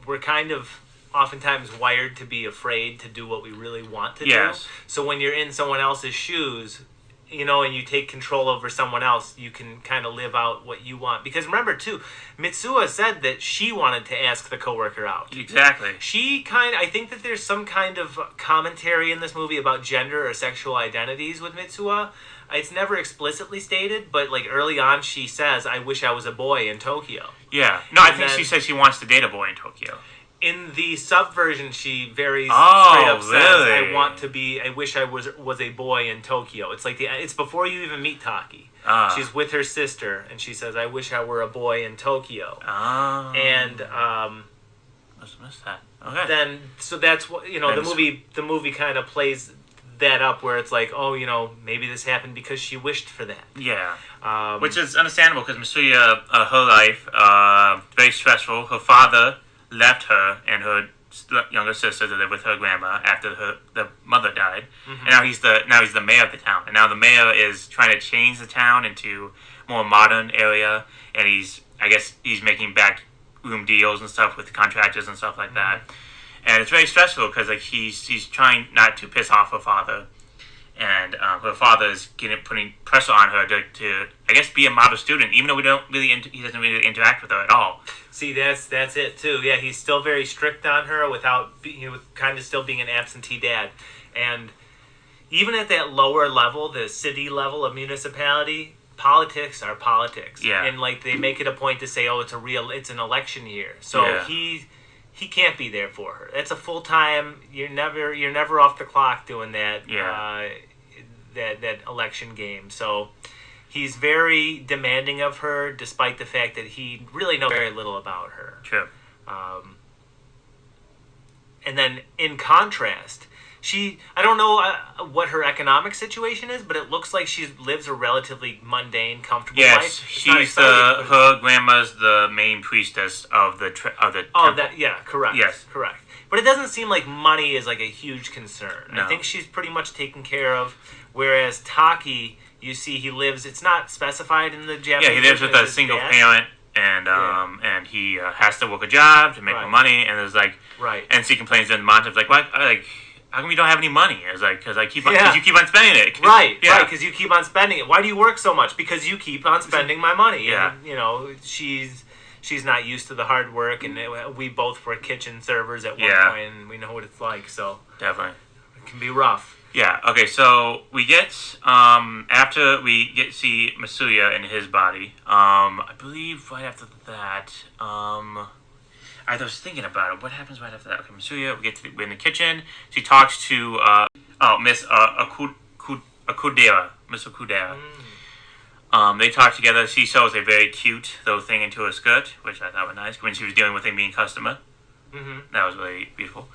we're kind of oftentimes wired to be afraid to do what we really want to do. So when you're in someone else's shoes, and you take control over someone else, you can kind of live out what you want. Because remember, too, Mitsuha said that she wanted to ask the coworker out. Exactly. I think that there's some kind of commentary in this movie about gender or sexual identities with Mitsuha. It's never explicitly stated, but early on she says, "I wish I was a boy in Tokyo." Yeah. No, I think she says she wants to date a boy in Tokyo. In the sub version, she very straight up says, "I wish I was a boy in Tokyo." It's it's before you even meet Taki. She's with her sister, and she says, "I wish I were a boy in Tokyo." And must have missed that. Okay. then so that's what the movie kind of plays that up where it's like, oh, maybe this happened because she wished for that. Yeah. Which is understandable because Masuya, her life, very stressful. Her father left her and her younger sister to live with her grandma after the mother died, and now he's the mayor of the town. And now the mayor is trying to change the town into a more modern area, and he's making backroom deals and stuff with contractors and stuff like that. And it's very stressful because he's trying not to piss off her father, and her father is putting pressure on her to I guess be a model student, even though he doesn't really interact with her at all. See, that's it too. Yeah, he's still very strict on her without kind of still being an absentee dad, and even at that lower level, the city level of municipality, politics are politics. Yeah, and they make it a point to say, oh, it's an election year, so he can't be there for her. It's a full time. You're never off the clock doing that. Yeah. That election game. So he's very demanding of her, despite the fact that he really knows very little about her. True. And then in contrast, I don't know what her economic situation is, but it looks like she lives a relatively mundane, comfortable life. Yes, she's her grandma's the main priestess of the temple. Correct. Yes, correct. But it doesn't seem like money is a huge concern. No. I think she's pretty much taken care of. Whereas Taki, you see, he lives. It's not specified in the Japanese. Yeah, he lives with a single parent. And he has to work a job to make more money, and there's right. And she complains in the montage how come you don't have any money? It's because you keep on spending it. Right, because you keep on spending it. Why do you work so much? Because you keep on spending my money. Yeah. And, she's not used to the hard work, and we both were kitchen servers at one point, and we know what it's like. So definitely, it can be rough. Yeah. Okay. So we get after we see Masuya in his body. I believe right after that. I was thinking about it. What happens right after that? Okay, Masuya. We're in the kitchen. She talks to Miss Akudera. Miss Akudera. They talk together. She shows a very cute little thing into her skirt, which I thought was nice when she was dealing with a mean customer. That was really beautiful.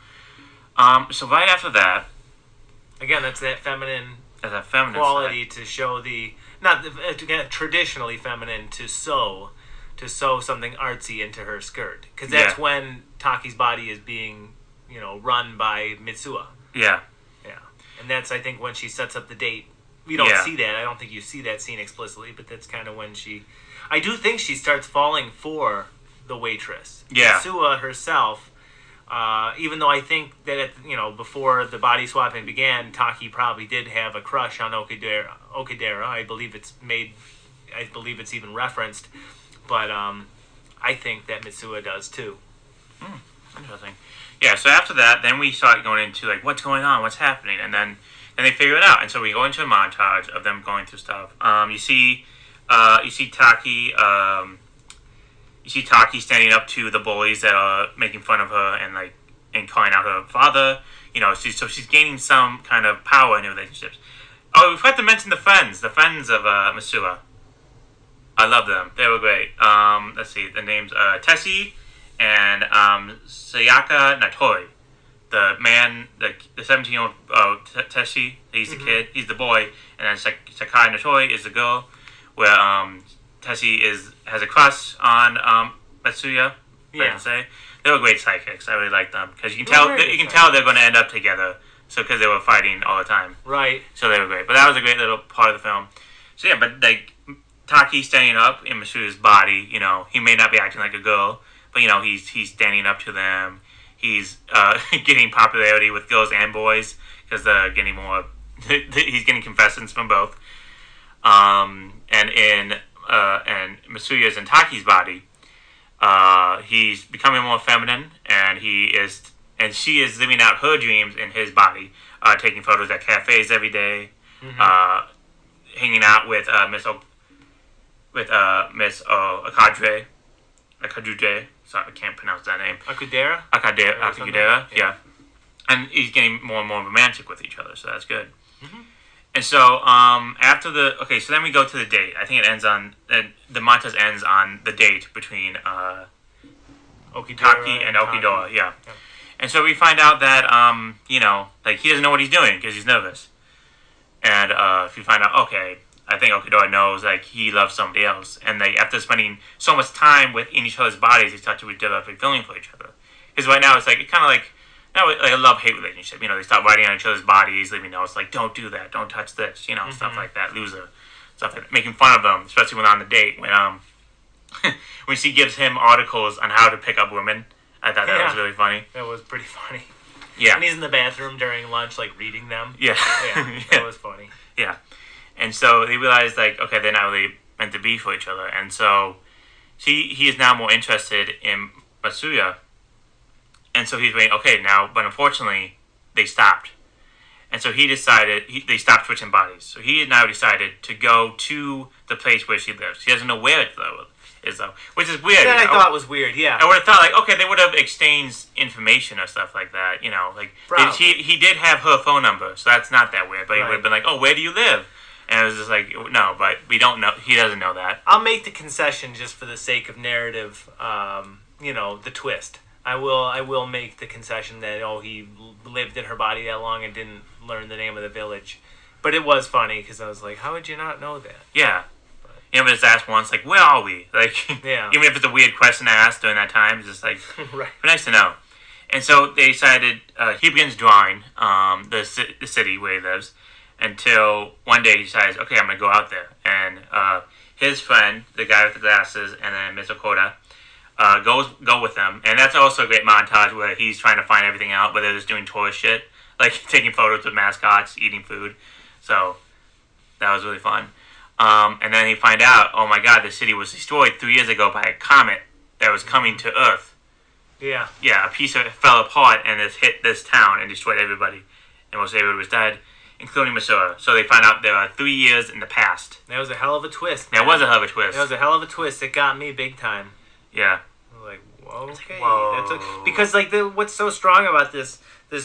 So right after that. Again, that's that feminine quality side. To show traditionally feminine to sew something artsy into her skirt, because that's when Taki's body is being run by Mitsuha. Yeah, and that's I think when she sets up the date. We don't see that. I don't think you see that scene explicitly, but that's kind of when I do think she starts falling for the waitress. Yeah, Mitsuha herself. Even though I think that before the body swapping began, Taki probably did have a crush on Okudera. I believe it's even referenced, but I think that Mitsuha does too. Interesting. Yeah. So after that, then we start going into what's going on, what's happening, and then they figure it out, and so we go into a montage of them going through stuff. You see Taki. You see Taki standing up to the bullies that are making fun of her and calling out her father. So she's gaining some kind of power in her relationships. Oh, we forgot to mention the friends of Masuha. I love them. They were great. Let's see, the names Tessie and Sayaka Natori. The man, the 17-year-old Tessie, he's the kid, he's the boy, and then Sakai Natori is the girl. Where Tessie has a crush on Matsuya. I can say they were great sidekicks. I really liked them because you can tell they're going to end up together. So because they were fighting all the time, right? So they were great. But that was a great little part of the film. So yeah, but Taki standing up in Matsuya's body. He may not be acting like a girl, but he's standing up to them. He's getting popularity with girls and boys because they're getting more. He's getting confessions from both. And Masuya's in Taki's body, he's becoming more feminine, and she is living out her dreams in his body, taking photos at cafes every day, hanging out with Miss Akadre. Sorry, I can't pronounce that name. Akudera. Yeah. And he's getting more and more romantic with each other, so that's good. And so after so then we go to the date. I think it ends on the montage ends on the date between Taki and Okidora. Yeah. And so we find out that like he doesn't know what he's doing because he's nervous. And if you find out, okay, I think Okidora knows like he loves somebody else, and they after spending so much time within each other's bodies, they start to develop a feeling for each other. Because right now it's like kind of like a love-hate relationship. They start writing on each other's bodies, leaving notes like, "Don't do that, don't touch this," stuff like that, loser, stuff like that, making fun of them, especially when on the date when when she gives him articles on how to pick up women. I thought that was really funny. That was pretty funny. Yeah. And he's in the bathroom during lunch, like reading them. Yeah. Yeah, that was funny. Yeah. And so they realized, like, okay, they're not really meant to be for each other. And so he is now more interested in Masuya. And so he's waiting, okay, now, but unfortunately, they stopped. And so he decided, they stopped switching bodies. So he now decided to go to the place where she lives. He doesn't know where it is, though, which is weird. That I thought was weird, yeah. I would have thought, like, okay, they would have exchanged information or stuff like that, like, he did have her phone number, so that's not that weird, but he would have been like, oh, where do you live? And it was just like, no, but we don't know, he doesn't know that. I'll make the concession just for the sake of narrative, the twist. I will make the concession that, he lived in her body that long and didn't learn the name of the village. But it was funny, because I was like, how would you not know that? Yeah. But it's asked once, like, where are we? Like, even if it's a weird question to ask during that time, it's just like, right. Nice to know. And so they decided, he begins drawing the city where he lives, until one day he decides, okay, I'm going to go out there. And his friend, the guy with the glasses, and then Mr. Koda, go with them. And that's also a great montage where he's trying to find everything out, but they're just doing tourist shit, like taking photos with mascots, eating food. So that was really fun. And then he find out, oh my god, the city was destroyed 3 years ago by a comet that was coming to Earth. Yeah. Yeah, a piece of it fell apart and it hit this town and destroyed everybody. And most everybody was dead, including Masura. So they find out there are 3 years in the past. That was a hell of a twist. That was a hell of a twist. That was a hell of a twist. It got me big time. Yeah. Like, whoa, okay. Whoa. Because, like, what's so strong about this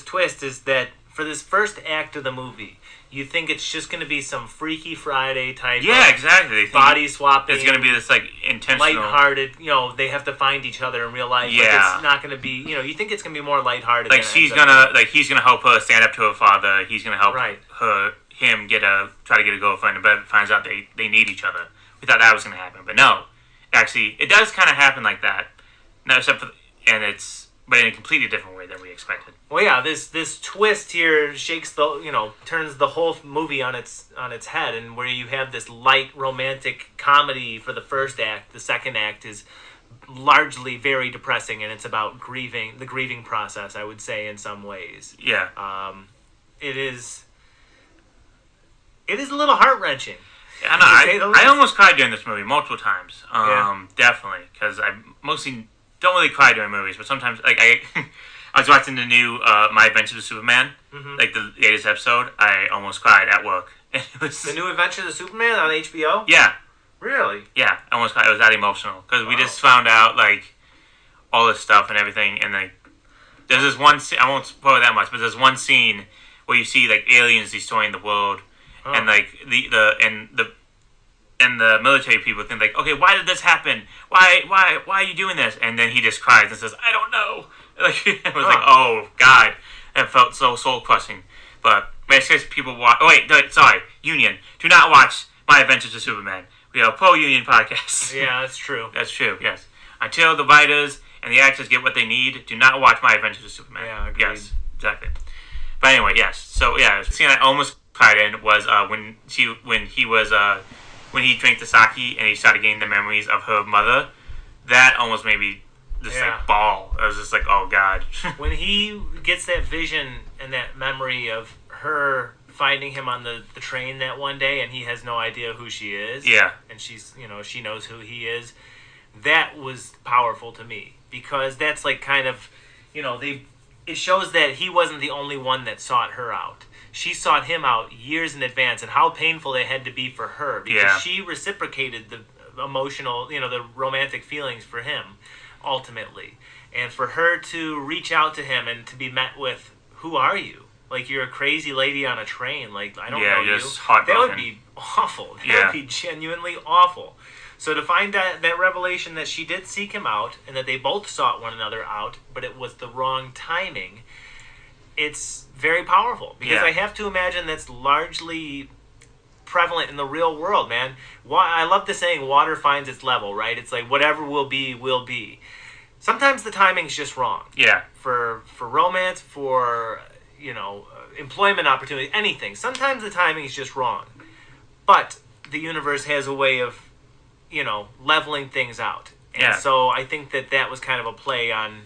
twist is that for this first act of the movie, you think it's just going to be some Freaky Friday type exactly. body swapping. It's going to be this, like, intentional... lighthearted, they have to find each other in real life. Yeah. Like, it's not going to be, you think it's going to be more lighthearted. Like, he's going to help her stand up to her father. He's going to help him try to get a girlfriend, but finds out they need each other. We thought that was going to happen, but no. Actually, it does kind of happen like that. No, but in a completely different way than we expected. Well, yeah, this twist here shakes turns the whole movie on its head, and where you have this light romantic comedy for the first act, the second act is largely very depressing, and it's about the grieving process, I would say, in some ways. Yeah. It is a little heart-wrenching. I almost cried during this movie multiple times. Definitely, because I mostly don't really cry during movies, but sometimes, like, I was watching the new My Adventures with Superman, like the latest episode. I almost cried at work. It was the new Adventures of Superman on HBO. Yeah. Really? Yeah, I almost cried. It was that emotional because we just found out like all this stuff and everything, and like there's this one scene. I won't spoil that much, but there's one scene where you see like aliens destroying the world. And like the military people think like, okay, why did this happen? Why are you doing this? And then he just cries and says, I don't know. Like it was like, oh god, that felt so soul crushing. But it's because people watch. Oh wait, sorry, Union. Do not watch My Adventures with Superman. We are a pro-Union podcast. Yeah, that's true. That's true. Yes. Until the writers and the actors get what they need, do not watch My Adventures with Superman. Yeah, agreed. Yes, exactly. But anyway, yes. So yeah, the scene I almost cried in was when he drank the sake and he started getting the memories of her mother. That almost made me just like bawl. I was just like, oh god. When he gets that vision and that memory of her finding him on the train that one day and he has no idea who she is. Yeah. And she's she knows who he is. That was powerful to me because that's like kind of it shows that he wasn't the only one that sought her out. She sought him out years in advance, and how painful it had to be for her because she reciprocated the emotional, the romantic feelings for him, ultimately. And for her to reach out to him and to be met with, who are you? like you're a crazy lady on a train. Like, I don't Yeah, know just you. heartbroken. That would be awful. That Yeah. would be genuinely awful. So to find that revelation that she did seek him out and that they both sought one another out, but it was the wrong timing, it's very powerful. Because Yeah. I have to imagine that's largely prevalent in the real world, man. I love the saying, water finds its level, right? It's like whatever will be, will be. Sometimes the timing's just wrong. Yeah. For romance, for, employment opportunity, anything. Sometimes the timing is just wrong. But the universe has a way of, leveling things out. And Yeah. so I think that was kind of a play on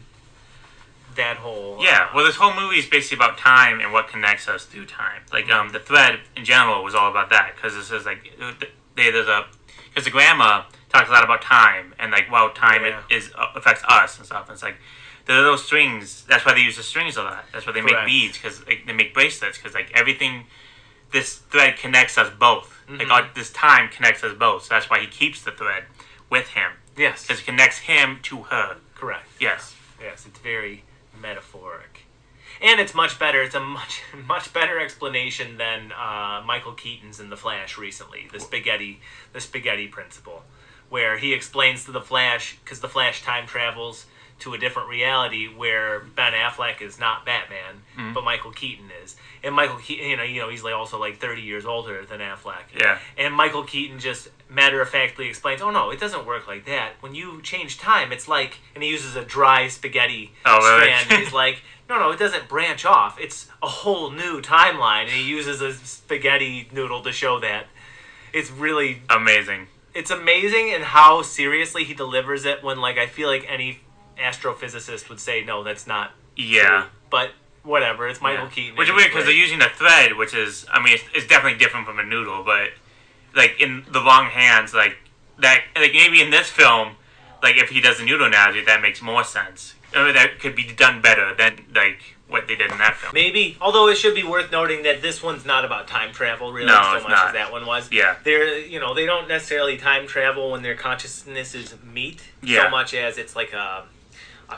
that whole... Yeah, well, this whole movie is basically about time and what connects us through time. Like, the thread in general was all about that, because it says, like, because the grandma talks a lot about time, and, like, well, time affects us and stuff. And it's like, there are those strings, that's why they use the strings a lot. That's why they make beads, because they make bracelets, because, like, everything, this thread connects us both. Mm-hmm. Like, this time connects us both, so that's why he keeps the thread with him. Yes. Because it connects him to her. Correct. Yes. Yes, it's very metaphoric. And it's much better. It's a much better explanation than Michael Keaton's in The Flash recently, the spaghetti principle, where he explains to the Flash, because the Flash time travels to a different reality where Ben Affleck is not Batman, but Michael Keaton is. And Michael Keaton, he's like also like 30 years older than Affleck. Yeah. And Michael Keaton just matter-of-factly explains, oh no, it doesn't work like that. When you change time, it's like, and he uses a dry spaghetti strand. He's like, no, it doesn't branch off. It's a whole new timeline. And he uses a spaghetti noodle to show that. It's really... Amazing. It's amazing in how seriously he delivers it when, like, I feel like any astrophysicist would say, no, that's not Yeah. true. But whatever, it's Michael Keaton. Which is weird, because they're using a thread, which is, I mean, it's definitely different from a noodle, but, like, in the wrong hands, like, that, like, maybe in this film, like, if he does the noodle analogy, that makes more sense. Or that could be done better than, like, what they did in that film. Maybe, although it should be worth noting that this one's not about time travel really No, so it's much not. as that one was. Yeah. They don't necessarily time travel when their consciousnesses meet so much as it's like a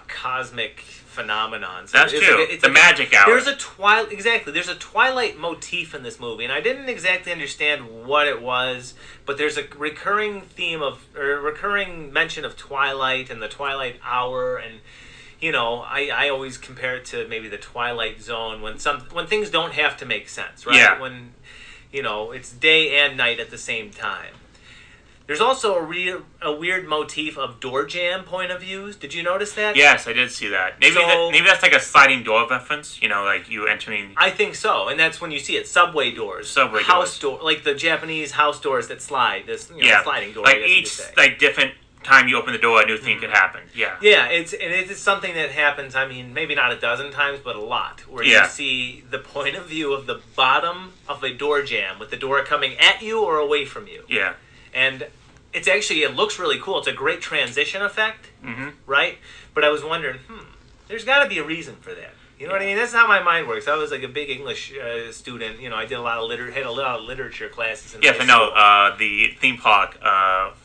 cosmic phenomenon. So That's it's true. Like it's the magic hour. There's a There's a Twilight motif in this movie, and I didn't exactly understand what it was, but there's a recurring recurring mention of Twilight and the Twilight hour, and I always compare it to maybe the Twilight Zone when things don't have to make sense, right? Yeah. When it's day and night at the same time. There's also a weird motif of door jam point of views. Did you notice that? Yes, I did see that. Maybe maybe that's like a sliding door reference. Like you entering. I think so, and that's when you see it. Subway doors, house door, like the Japanese house doors that slide. This sliding door. Like each different time you open the door, a new thing could happen. Yeah. Yeah, it's something that happens. I mean, maybe not a dozen times, but a lot. Where you see the point of view of the bottom of a door jam with the door coming at you or away from you. Yeah. And it looks really cool. It's a great transition effect, right? But I was wondering, there's got to be a reason for that. You know what I mean? That's how my mind works. I was like a big English student. I did a lot of literature classes. In yes, I know. The theme park,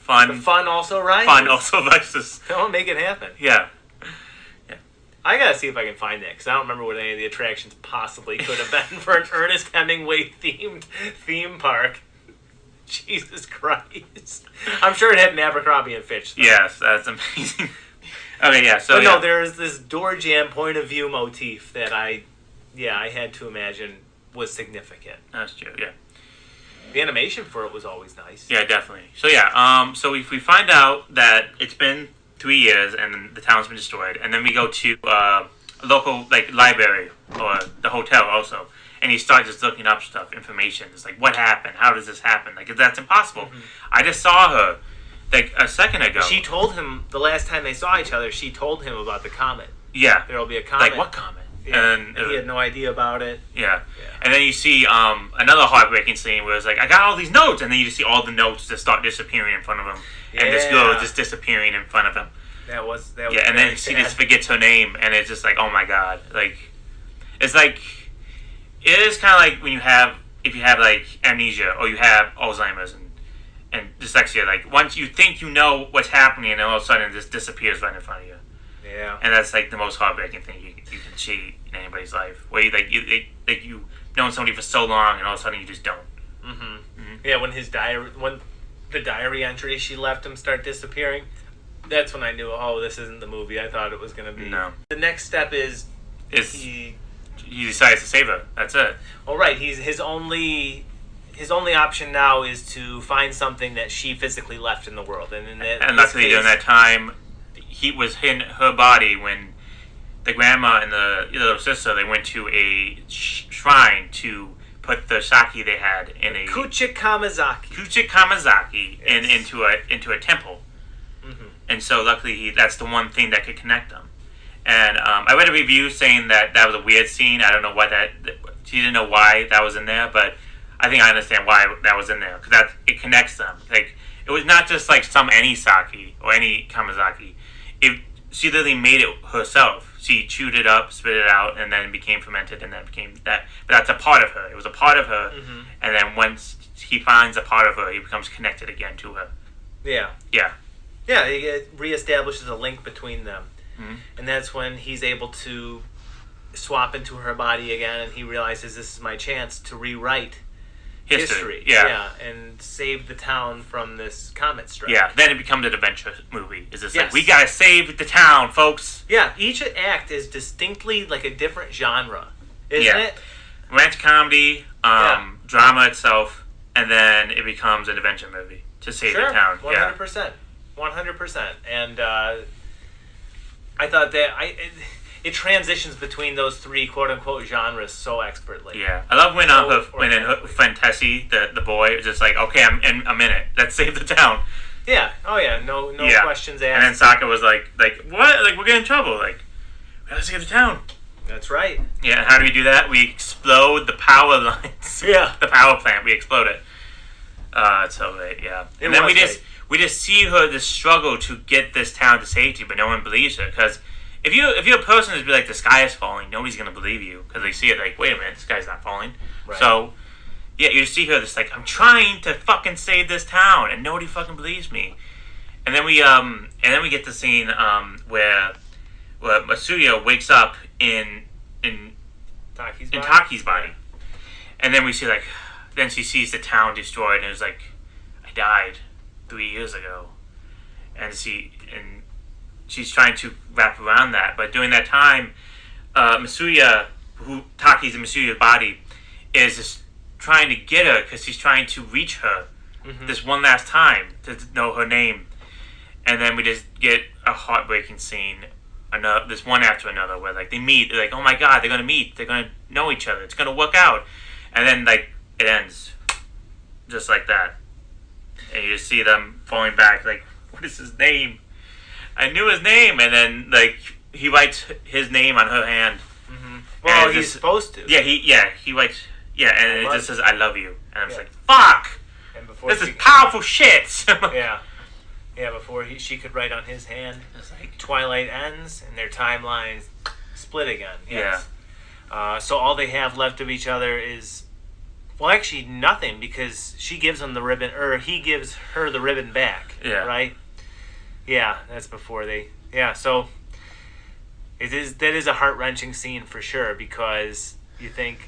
fun. The fun also rises. Fun also rises. Don't make it happen. Yeah. I gotta see if I can find that because I don't remember what any of the attractions possibly could have been for an Ernest Hemingway themed theme park. Jesus Christ. I'm sure it had an Abercrombie and Fitch. Though. Yes, that's amazing. Okay, yeah, so... But no, there's this door jam point of view motif that I had to imagine was significant. That's true, yeah. The animation for it was always nice. Yeah, definitely. So yeah, so if we find out that it's been 3 years and the town's been destroyed, and then we go to a local, library or the hotel also, and he starts just looking up stuff, information. It's like, what happened? How does this happen? That's impossible. I just saw her, a second ago. She told him, the last time they saw each other, she told him about the comet. Yeah. There'll be a comet. What comet? Yeah. And he had no idea about it. Yeah. And then you see another heartbreaking scene where it's like, I got all these notes, and then you just see all the notes just start disappearing in front of him. And this girl just disappearing in front of him. That was yeah, and then she just forgets her name, and it's just like, oh my god. It's like... It is kind of like when if you have amnesia or you have Alzheimer's and dyslexia. Once you think you know what's happening, and all of a sudden it just disappears right in front of you. Yeah. And that's like the most heartbreaking thing you can see in anybody's life, where you've known somebody for so long, and all of a sudden you just don't. Yeah, when the diary entries she left him start disappearing, that's when I knew, oh, this isn't the movie I thought it was going to be. No. The next step is he decides to save her. That's it. All right. His only option now is to find something that she physically left in the world, and luckily during that time, heat was in her body when the grandma and the little sister, they went to a shrine to put the sake they had in a Kuchikamazaki into a temple. And so luckily that's the one thing that could connect them. And I read a review saying that was a weird scene. I don't know why she didn't know why that was in there, but I think I understand why that was in there, because it connects them. Like, it was not just like any sake or any kamazaki. She literally made it herself. She chewed it up, spit it out, and then it became fermented, and then became that. But that's a part of her. It was a part of her, and then once he finds a part of her, he becomes connected again to her. Yeah. Yeah. Yeah, it reestablishes a link between them. And that's when he's able to swap into her body again, and he realizes this is my chance to rewrite history. Yeah. And save the town from this comet strike. Yeah, then it becomes an adventure movie. It's just like, we gotta save the town, folks. Yeah, each act is distinctly like a different genre, isn't it? Romantic comedy, drama itself, and then it becomes an adventure movie to save the town. 100%. 100%. And I thought that it transitions between those three quote-unquote genres so expertly. Yeah. I love when her friend Tessie, the boy, was just like, okay, I'm in it. Let's save the town. Yeah. Oh, yeah. No questions asked. And then Sokka was like, what? Like, we're getting in trouble. Like, we gotta save the town. That's right. Yeah, and how do we do that? We explode the power lines. Yeah. The power plant. We explode it. It's so great, yeah. And then we just see her this struggle to get this town to safety, but no one believes her, because if you're a person who's be like, the sky is falling, nobody's gonna believe you, because they see it like, wait a minute, the sky's not falling. Right. So yeah, you see her just like, I'm trying to fucking save this town, and nobody fucking believes me. And then we get the scene where Masuya wakes up in Taki's body, and then we see then she sees the town destroyed, and it's like, I died 3 years ago, and she's trying to wrap around that, but during that time, Masuya, Taki's in Masuya's body, is just trying to get her, because she's trying to reach her this one last time to know her name. And then we just get a heartbreaking scene, this one after another, where they meet, they're like, oh my god, they're gonna meet, they're gonna know each other, it's gonna work out, and then it ends just like that, and you just see them falling back, like, what is his name? I knew his name, and then he writes his name on her hand. Well, he's supposed to. Yeah, he writes. Yeah, and it just says, I love you. And I'm just like, fuck! And before this is powerful shit! Yeah. Yeah, before she could write on his hand, Twilight ends, and their timelines split again. Yes. Yeah. So all they have left of each other is, well, actually nothing, because she gives him the ribbon, or he gives her the ribbon back. Yeah. Right? Yeah, that's before they... Yeah, so that is a heart-wrenching scene for sure, because you think,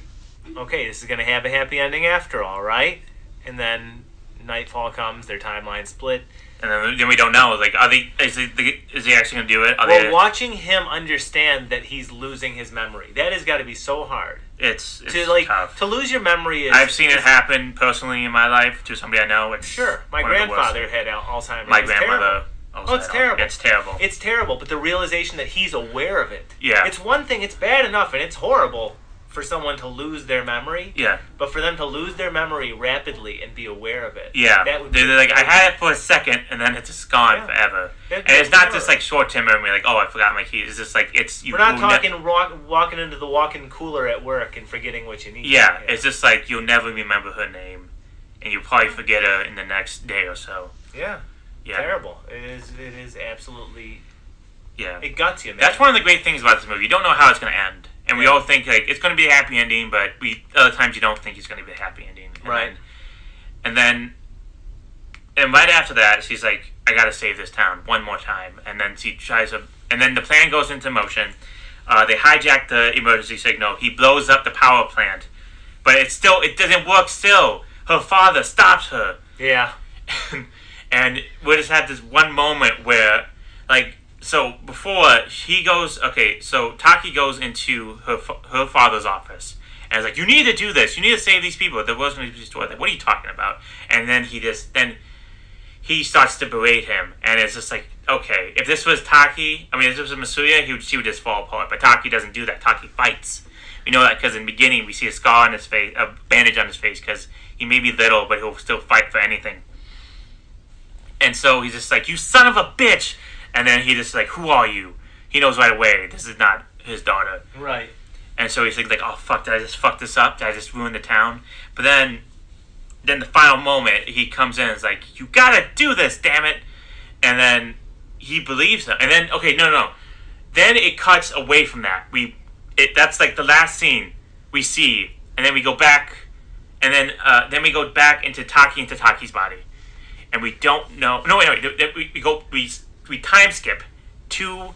okay, this is going to have a happy ending after all, right? And then nightfall comes, their timeline split. And then we don't know. Like, is he actually going to do it? Watching him understand that he's losing his memory, that has got to be so hard. It's tough. To lose your memory I've seen it happen personally in my life to somebody I know. Sure. My grandfather had Alzheimer's. My grandmother... Oh, it's terrible. It's terrible. It's terrible, but the realization that he's aware of it. Yeah. It's one thing, it's bad enough, and it's horrible for someone to lose their memory. Yeah. But for them to lose their memory rapidly and be aware of it. Yeah. They're like, I had it for a second, and then it's just gone forever. And it's not just like short-term memory, like, oh, I forgot my keys. It's just like, we're not talking walking into the walk-in cooler at work and forgetting what you need. Yeah. It's just like, you'll never remember her name, and you'll probably forget her in the next day or so. Yeah. Yeah. Terrible. It is absolutely... Yeah. It guts you, man. That's one of the great things about this movie. You don't know how it's going to end. And we all think, it's going to be a happy ending, but other times you don't think it's going to be a happy ending. And right. And right after that, she's like, I gotta save this town one more time. And then she tries to, and then the plan goes into motion. They hijack the emergency signal. He blows up the power plant, but it doesn't work. Still, her father stops her. Yeah. And we just had this one moment where, like, so before he goes, okay, so Taki goes into her father's office and is like, "You need to do this. You need to save these people. The world's going to be destroyed." Like, what are you talking about? And then he starts to berate him, and it's just like, okay, if this was Taki, I mean, if this was Masuya, she would just fall apart. But Taki doesn't do that. Taki fights. We know that because in the beginning we see a scar on his face, a bandage on his face, because he may be little, but he'll still fight for anything. And so he's just like, "You son of a bitch!" And then he just like, "Who are you?" He knows right away this is not his daughter. Right. And so he's like, "Oh fuck! Did I just fuck this up? Did I just ruin the town?" But then the final moment, he comes in and is like, "You gotta do this, damn it!" And then he believes him. And then, okay, no. Then it cuts away from that. That's like the last scene we see, and then we go back, and then we go back into Taki's body, and we don't know. No, wait. We time skip to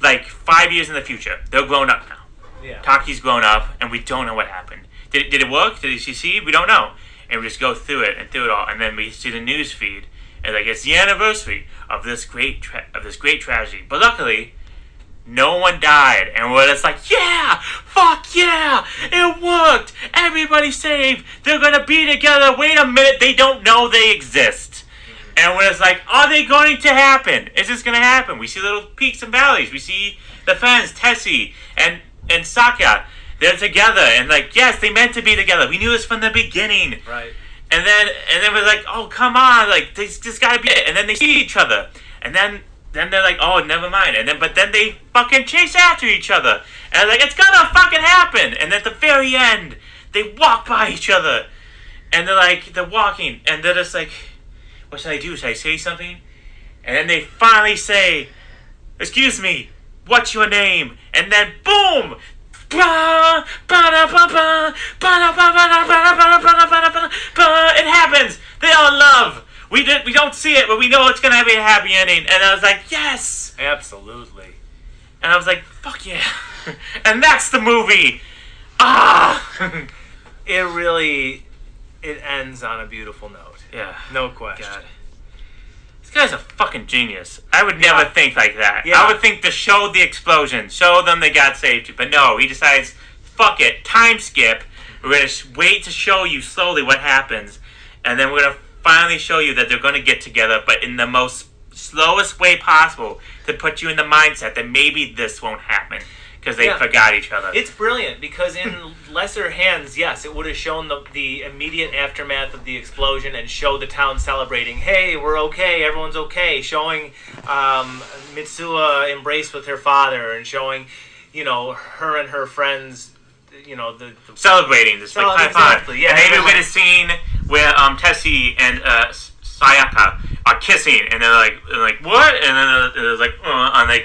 like 5 years in the future. They're grown up now. Yeah. Taki's grown up, and we don't know what happened. Did it work? Did she see? We don't know. And we just go through it all, and then we see the news feed, and like it's the anniversary of this great tragedy. But luckily, no one died, and we're just like, yeah, fuck yeah, it worked. Everybody saved. They're gonna be together. Wait a minute, they don't know they exist. And we're just like, are they going to happen? Is this gonna happen? We see little peaks and valleys. We see the fans, Tessie and Saka. They're together, and like, yes, they meant to be together. We knew this from the beginning. Right. And then we're like, oh, come on, like, they just gotta be it. And then they see each other, and then they're like, oh, never mind. But then they fucking chase after each other, and like, it's gonna fucking happen. And at the very end, they walk by each other, and they're walking, and they're just like, what should I do? Should I say something? And then they finally say, excuse me, what's your name? And then boom. It happens. They are in love. We don't see it, but we know it's gonna be a happy ending. And I was like, yes, absolutely. And I was like, fuck yeah. And that's the movie. Ah. It ends on a beautiful note. Yeah. No question. God. This guy's a fucking genius. I would never think like that. Yeah. I would think to show the explosion, show them they got saved. But no, he decides, fuck it, time skip. We're going to wait to show you slowly what happens. And then we're going to finally show you that they're going to get together, but in the most slowest way possible to put you in the mindset that maybe this won't happen. Because they forgot each other. It's brilliant because in lesser hands, yes, it would have shown the immediate aftermath of the explosion and show the town celebrating. Hey, we're okay, everyone's okay. Showing Mitsuha embraced with her father and showing, her and her friends, the celebrating this like high five. Exactly, yeah. And maybe we get a scene where Tessie and Sayaka are kissing, and they're like what? And then they're like, and they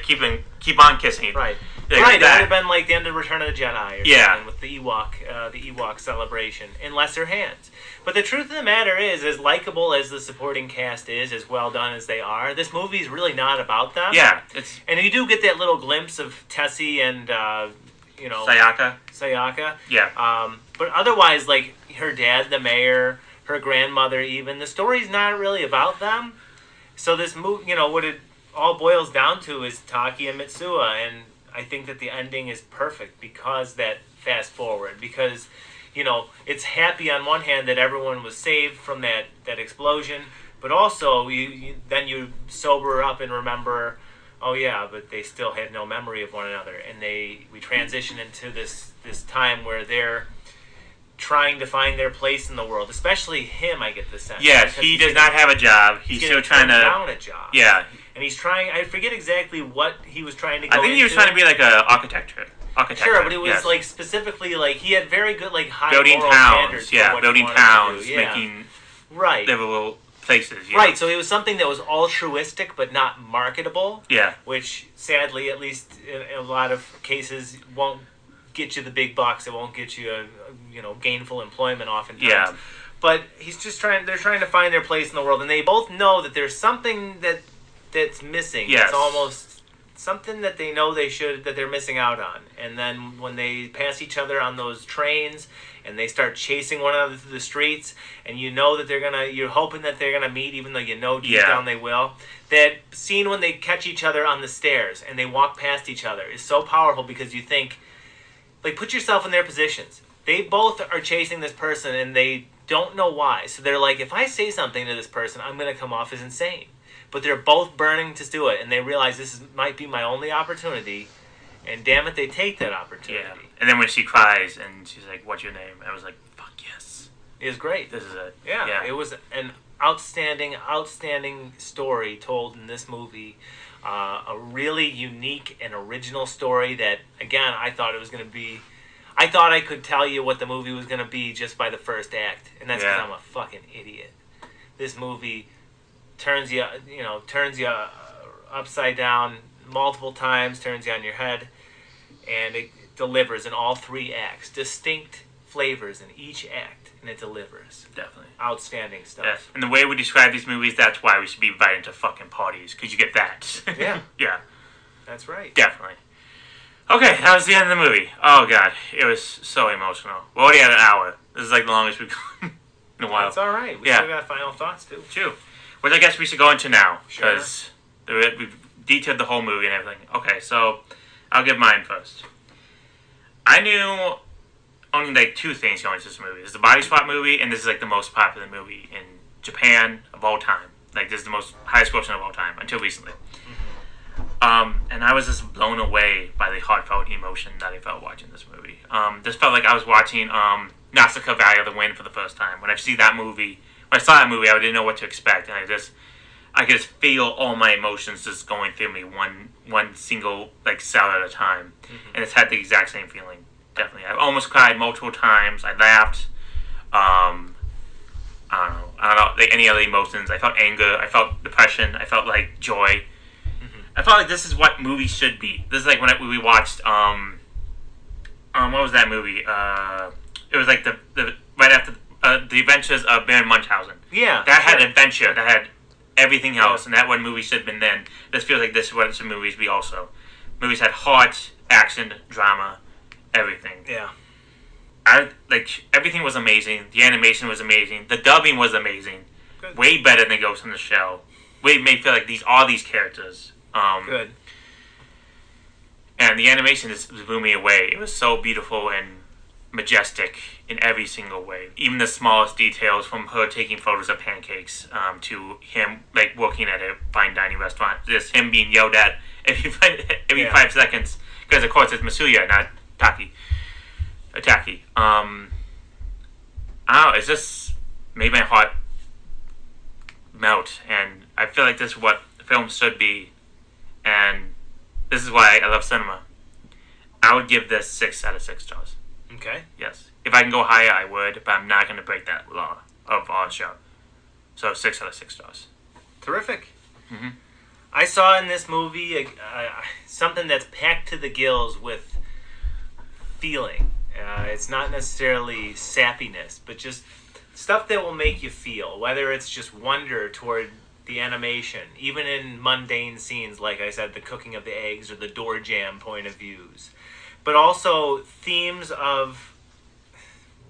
keep on kissing. Right. Right, it would have been like the end of Return of the Jedi or something with the Ewok celebration in lesser hands. But the truth of the matter is, as likable as the supporting cast is, as well done as they are, this movie is really not about them. Yeah, and you do get that little glimpse of Tessie and Sayaka. Yeah. But otherwise, like her dad, the mayor, her grandmother, even the story's not really about them. So this movie, what it all boils down to is Taki and Mitsuha, and I think that the ending is perfect because that fast forward. Because, it's happy on one hand that everyone was saved from that explosion, but also then you sober up and remember, oh yeah, but they still had no memory of one another, and we transition into this time where they're trying to find their place in the world. Especially him, I get the sense. Yes, he does not have a job. He's still trying to down a job. Yeah. And he's trying, I forget exactly what he was trying to go into. I think he was trying to be like an architect. Sure, but it was like specifically like he had very good like high building moral towns, standards. Building towns, Yeah. making right livable places. Yeah. Right, so it was something that was altruistic but not marketable. Yeah. Which sadly, at least in a lot of cases, won't get you the big bucks. It won't get you gainful employment oftentimes. Yeah. But he's just trying. They're trying to find their place in the world, and they both know that there's something that's missing. Yes. It's almost something that they know that they're missing out on. And then when they pass each other on those trains, and they start chasing one another through the streets, and you know that you're hoping that they're gonna meet, even though you know deep down they will. That scene when they catch each other on the stairs and they walk past each other is so powerful because you think, like, put yourself in their positions. They both are chasing this person and they don't know why. So they're like, if I say something to this person, I'm going to come off as insane. But they're both burning to do it, and they realize might be my only opportunity, and damn it, they take that opportunity. Yeah. And then when she cries and she's like, "What's your name?" I was like, "Fuck yes." It was great. This is it. Yeah. It was an outstanding story told in this movie. A really unique and original story that, again, I thought I could tell you what the movie was going to be just by the first act, and that's because I'm a fucking idiot. This movie turns you upside down multiple times, turns you on your head, and it delivers in all three acts. Distinct flavors in each act, and it delivers. Definitely. Outstanding stuff. Yeah. And the way we describe these movies, that's why we should be invited to fucking parties, because you get that. Yeah. Yeah. That's right. Definitely. Okay, that was the end of the movie. Oh, God. It was so emotional. We're already at an hour. This is like the longest we've gone in a while. That's all right. We still got final thoughts, too. True. Which I guess we should go into now. Sure. Because we've detailed the whole movie and everything. Okay, so I'll give mine first. I knew only like two things going into this movie. This is the body swap movie, and this is like the most popular movie in Japan of all time. Like, this is the most highest grossing of all time, until recently. And I was just blown away by the heartfelt emotion that I felt watching this movie. This felt like I was watching Nausicaa Valley of the Wind for the first time. When I saw that movie, I didn't know what to expect, and I could just feel all my emotions just going through me one single like cell at a time, and it's had the exact same feeling. Definitely, I almost cried multiple times. I laughed. I don't know, like any other emotions. I felt anger. I felt depression. I felt like joy. I felt like this is what movies should be. This is like when we watched what was that movie? It was like the right after the Adventures of Baron Munchausen. Yeah, that had adventure. That had everything else, and that what movies should have been then. This feels like this is what some movies be also. Movies had heart, action, drama, everything. Yeah. Everything was amazing. The animation was amazing. The dubbing was amazing. Good. Way better than Ghost in the Shell. Way made feel like these characters. Good. And the animation just blew me away. It was so beautiful and majestic in every single way. Even the smallest details, from her taking photos of pancakes to him like working at a fine dining restaurant. Just him being yelled at every 5 seconds. Because of course it's Masuya, not Taki. I don't know, it's just made my heart melt, and I feel like this is what films should be, and this is why I love cinema. I would give this 6 out of 6 stars. Okay. Yes. If I can go higher, I would, but I'm not going to break that law of our show. So 6 out of 6 stars. Terrific. Mm-hmm. I saw in this movie something that's packed to the gills with feeling. It's not necessarily sappiness, but just stuff that will make you feel, whether it's just wonder toward the animation, even in mundane scenes, like I said, the cooking of the eggs or the door jam point of views, but also themes of,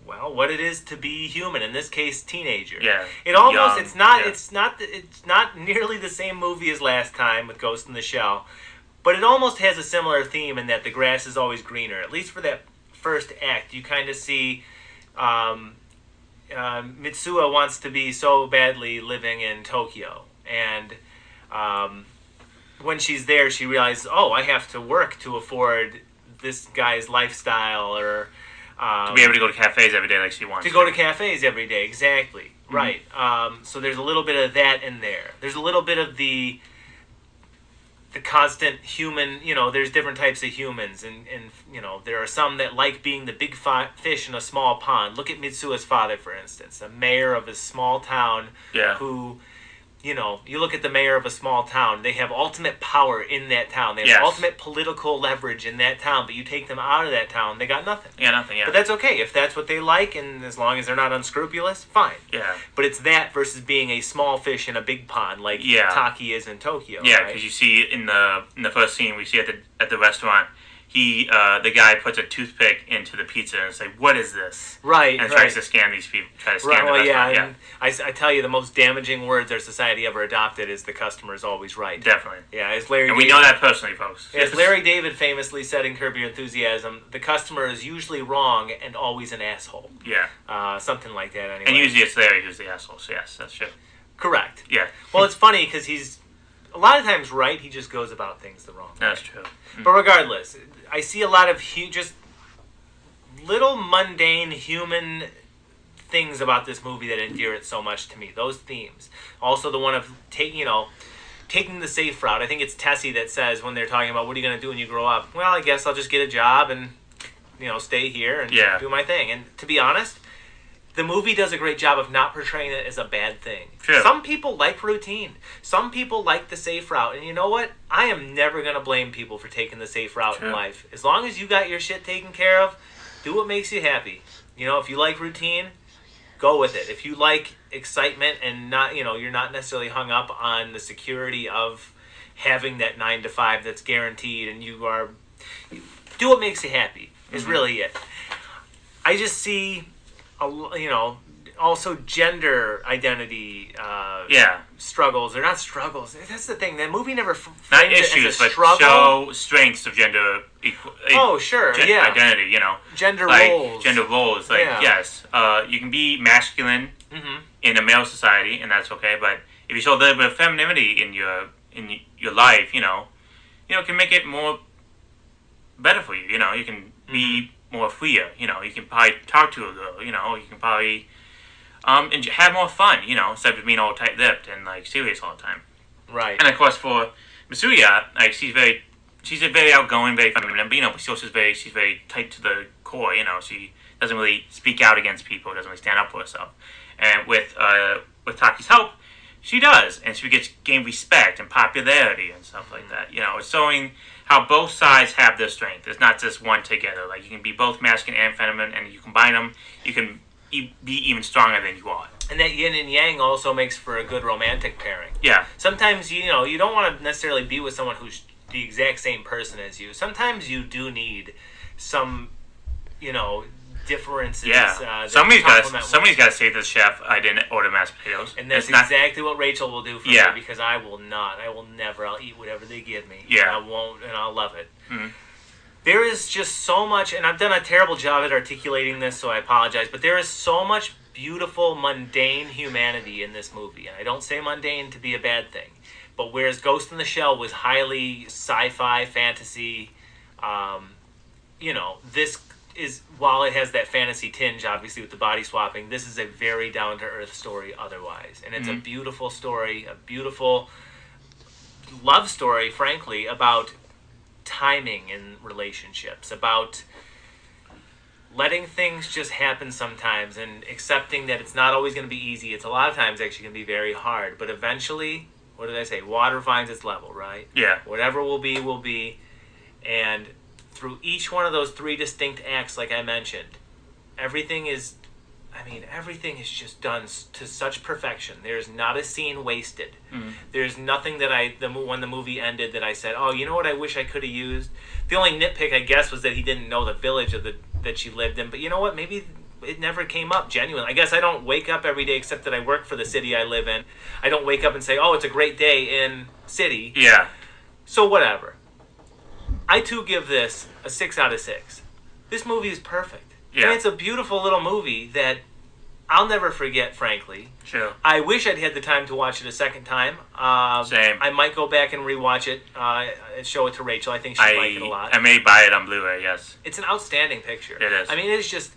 well, what it is to be human, in this case, teenager. Yeah. It almost, Young, it's not nearly the same movie as last time with Ghost in the Shell, but it almost has a similar theme in that the grass is always greener, at least for that first act. You kind of see Mitsuha wants to be so badly living in Tokyo, and when she's there, she realizes, oh, I have to work to afford this guy's lifestyle, or to be able to go to cafes every day like she wants. To go to cafes every day, exactly. Mm-hmm. Right. So there's a little bit of that in there. There's a little bit of the constant human, there's different types of humans, and there are some that like being the big fish in a small pond. Look at Mitsuha's father, for instance, a mayor of a small town who you look at the mayor of a small town, they have ultimate power in that town. They have Yes. ultimate political leverage in that town, but you take them out of that town, they got nothing. Yeah, nothing. Yeah. But that's okay. If that's what they like, and as long as they're not unscrupulous, fine. Yeah. But it's that versus being a small fish in a big pond like Yeah. Taki is in Tokyo. Yeah, right? because you see in the first scene we see at the restaurant, the guy puts a toothpick into the pizza and say, "What is this?" Right, and right. tries to scam these people. Try to scam Right, the well, yeah, restaurant. and I tell you, the most damaging words our society ever adopted is "the customer is always right." Definitely. Yeah, as Larry. And we David, know that personally, folks. as Larry David famously said in Curb Your Enthusiasm, the customer is usually wrong and always an asshole. Yeah. Something like that. Anyway. And usually it's Larry who's the asshole. So yes, that's true. Correct. Yeah. Well, it's funny because he's a lot of times right. He just goes about things the wrong way. That's true. But regardless, I see a lot of just little mundane human things about this movie that endear it so much to me. Those themes. Also the one of taking the safe route. I think it's Tessie that says when they're talking about what are you going to do when you grow up? Well, I guess I'll just get a job and stay here and do my thing. And to be honest, the movie does a great job of not portraying it as a bad thing. True. Some people like routine. Some people like the safe route. And you know what? I am never going to blame people for taking the safe route in life. As long as you got your shit taken care of, do what makes you happy. If you like routine, go with it. If you like excitement and not, you're not necessarily hung up on the security of having that 9 to 5 that's guaranteed and do what makes you happy is really it. I just see also gender identity struggles. They're not struggles. That's the thing. That movie never Not frames it issues, as a but struggle. show strengths of gender Oh, sure, yeah. identity, Gender like roles. gender roles. Like, Yeah. yes, you can be masculine in a male society, and that's okay. But if you show a little bit of femininity in your life, it can make it more better for you. You can be more freer. You can probably talk to a girl. You can probably and have more fun. Instead of being all tight-lipped and like serious all the time. Right. And of course, for Masuya, like she's a very outgoing, very feminine, but still she's very tight to the core. She doesn't really speak out against people, doesn't really stand up for herself. And with Taki's help, she does, and she gain respect and popularity and stuff like that. It's showing how both sides have their strength. It's not just one together. Like you can be both masculine and feminine, and you combine them, you can be even stronger than you are. And that yin and yang also makes for a good romantic pairing. Yeah. Sometimes, you don't want to necessarily be with someone who's the exact same person as you. Sometimes you do need some, differences. Yeah. That Somebody's complement got to say to the chef, I didn't order mashed potatoes. And that's It's not- exactly what Rachel will do for me because I will not. I will never. I'll eat whatever they give me. Yeah. And I won't, and I'll love it. Mm-hmm. There is just so much, and I've done a terrible job at articulating this, so I apologize, but there is so much beautiful, mundane humanity in this movie. And I don't say mundane to be a bad thing. But whereas Ghost in the Shell was highly sci-fi, fantasy, this is, while it has that fantasy tinge, obviously, with the body swapping, this is a very down-to-earth story otherwise. And it's a beautiful story, a beautiful love story, frankly, about timing in relationships, about letting things just happen sometimes and accepting that it's not always going to be easy. It's a lot of times actually going to be very hard. But eventually, what did I say? Water finds its level, right? Yeah. Whatever will be, will be. And through each one of those 3 distinct acts, like I mentioned, everything is just done to such perfection. There's not a scene wasted. Mm-hmm. There's nothing that when the movie ended that I said, oh, you know what I wish I could have used? The only nitpick, I guess, was that he didn't know the village that she lived in. But you know what? Maybe it never came up genuinely. I guess I don't wake up every day, except that I work for the city I live in. I don't wake up and say, oh, it's a great day in city. Yeah. So whatever. I too give this a 6 out of 6. This movie is perfect. Yeah. And it's a beautiful little movie that I'll never forget, frankly. Sure. I wish I'd had the time to watch it a second time. Same. I might go back and rewatch it and show it to Rachel. I think she'd like it a lot. I may buy it on Blu-ray, yes. It's an outstanding picture. It is. I mean, it's just...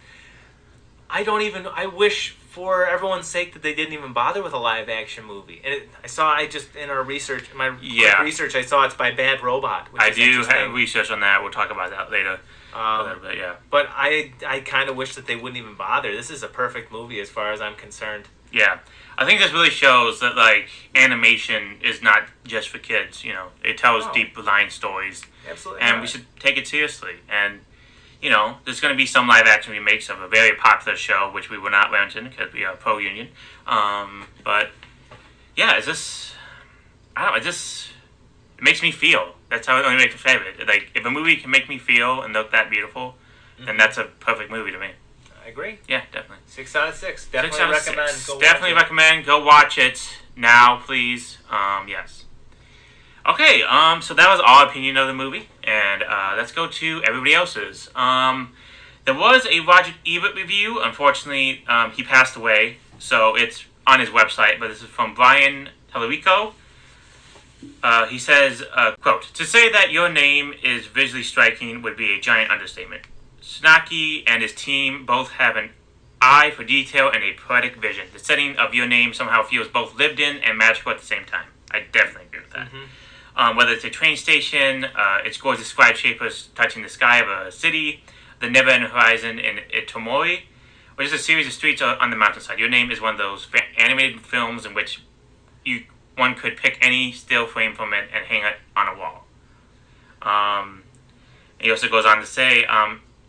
I wish for everyone's sake that they didn't even bother with a live-action movie. And in our research, I saw it's by Bad Robot. Which I is do interesting. have research on that. We'll talk about that later. A little bit, yeah. But I kind of wish that they wouldn't even bother. This is a perfect movie as far as I'm concerned. Yeah. I think this really shows that, like, animation is not just for kids, you know. It tells deep line stories. Absolutely. And we should take it seriously. And, you know, there's going to be some live action remakes of a very popular show, which we will not mention because we are pro-union. But, yeah, it's just, I don't know, it makes me feel. That's how it only makes me favorite. Like, if a movie can make me feel and look that beautiful, then that's a perfect movie to me. I agree. Yeah, definitely. 6 out of 6. Definitely 6 out of recommend. 6. Go Definitely watch recommend. Go watch it now, please. Yes. Okay, so that was our opinion of the movie, and let's go to everybody else's. There was a Roger Ebert review. Unfortunately, he passed away, so it's on his website, but this is from Brian Tallarico. He says, quote, "To say that your name is visually striking would be a giant understatement. Snaki and his team both have an eye for detail and a poetic vision. The setting of your name somehow feels both lived in and magical at the same time." I definitely agree with that. Whether it's a train station, its gorgeous skyscrapers touching the sky of a city, the never-ending horizon in Itomori, or just a series of streets on the mountainside. Your name is one of those animated films in which one could pick any still frame from it and hang it on a wall. He also goes on to say,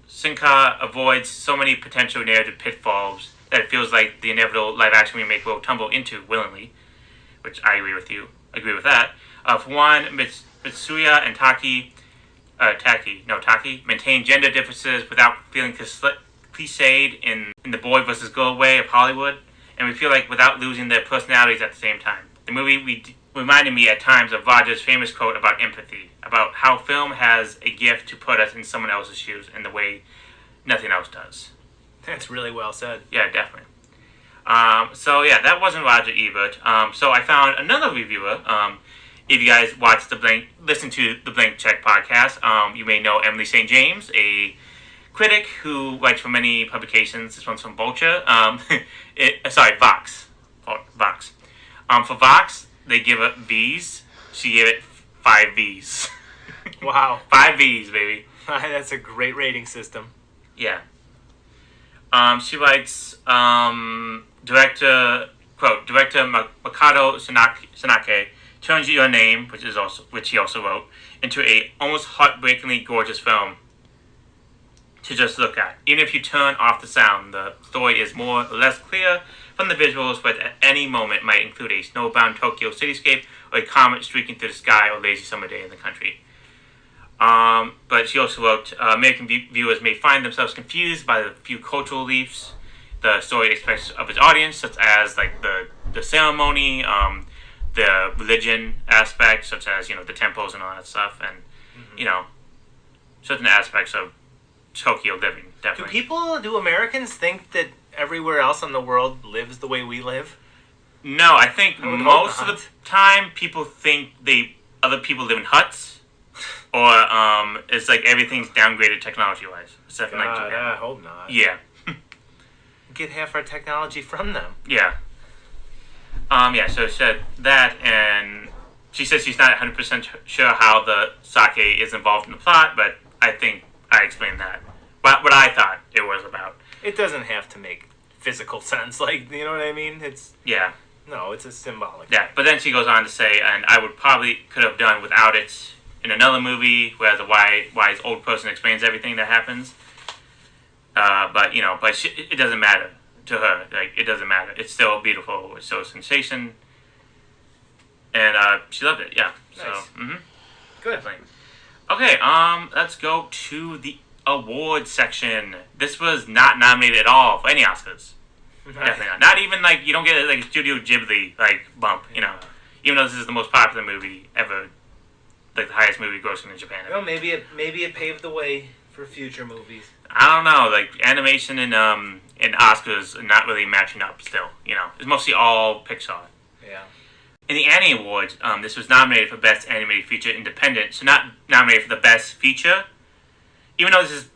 Sinka avoids so many potential narrative pitfalls that it feels like the inevitable live-action remake will tumble into willingly, which I agree with that. For one, Mitsuya and Taki maintain gender differences without feeling cliched in the boy versus girl way of Hollywood, and we feel like without losing their personalities at the same time. The movie reminded me at times of Roger's famous quote about empathy, about how film has a gift to put us in someone else's shoes in the way nothing else does. That's really well said. Yeah, definitely. So yeah, that wasn't Roger Ebert. So I found another reviewer. If you guys listen to the Blank Check podcast, you may know Emily St. James, a critic who writes for many publications. This one's from Vulture. Vox. Vox. For Vox, they give it V's. She gave it 5 V's. Wow. 5 V's, baby. That's a great rating system. Yeah. She writes, director Makoto Sanake turns your name, which he also wrote, into a almost heartbreakingly gorgeous film to just look at. Even if you turn off the sound, the story is more or less clear from the visuals, but at any moment might include a snowbound Tokyo cityscape or a comet streaking through the sky or a lazy summer day in the country. But she also wrote, American viewers may find themselves confused by the few cultural leaps the story expects of its audience, such as like the ceremony, the religion aspect, such as, the temples and all that stuff, and certain aspects of Tokyo living. Definitely. Do Americans think that everywhere else in the world lives the way we live? No, I think most of the time people think other people live in huts, or it's like everything's downgraded technology-wise. Except for like Japan. I hope not. Yeah. Get half our technology from them. Yeah. So she said that, and she says she's not 100% sure how the sake is involved in the plot, but I think I explained that. What I thought it was about. It doesn't have to make physical sense, like, you know what I mean? Yeah. No, it's a symbolic. Yeah, but then she goes on to say, and I could have done without it in another movie, where the wise old person explains everything that happens. But it doesn't matter to her. Like, it doesn't matter. It's still beautiful. It's still a sensation. And she loved it, yeah. Nice. So, Good. Definitely. Okay, let's go to the awards section. This was not nominated at all for any Oscars. Definitely not. Not even, like, you don't get like a Studio Ghibli, like, bump, Even though this is the most popular movie ever, like the highest movie grossing in Japan. Well, maybe it paved the way for future movies. I don't know, like, animation and Oscars are not really matching up still, It's mostly all Pixar. Yeah. In the Annie Awards, this was nominated for Best Animated Feature Independent, so not nominated for the Best Feature. Even though this is,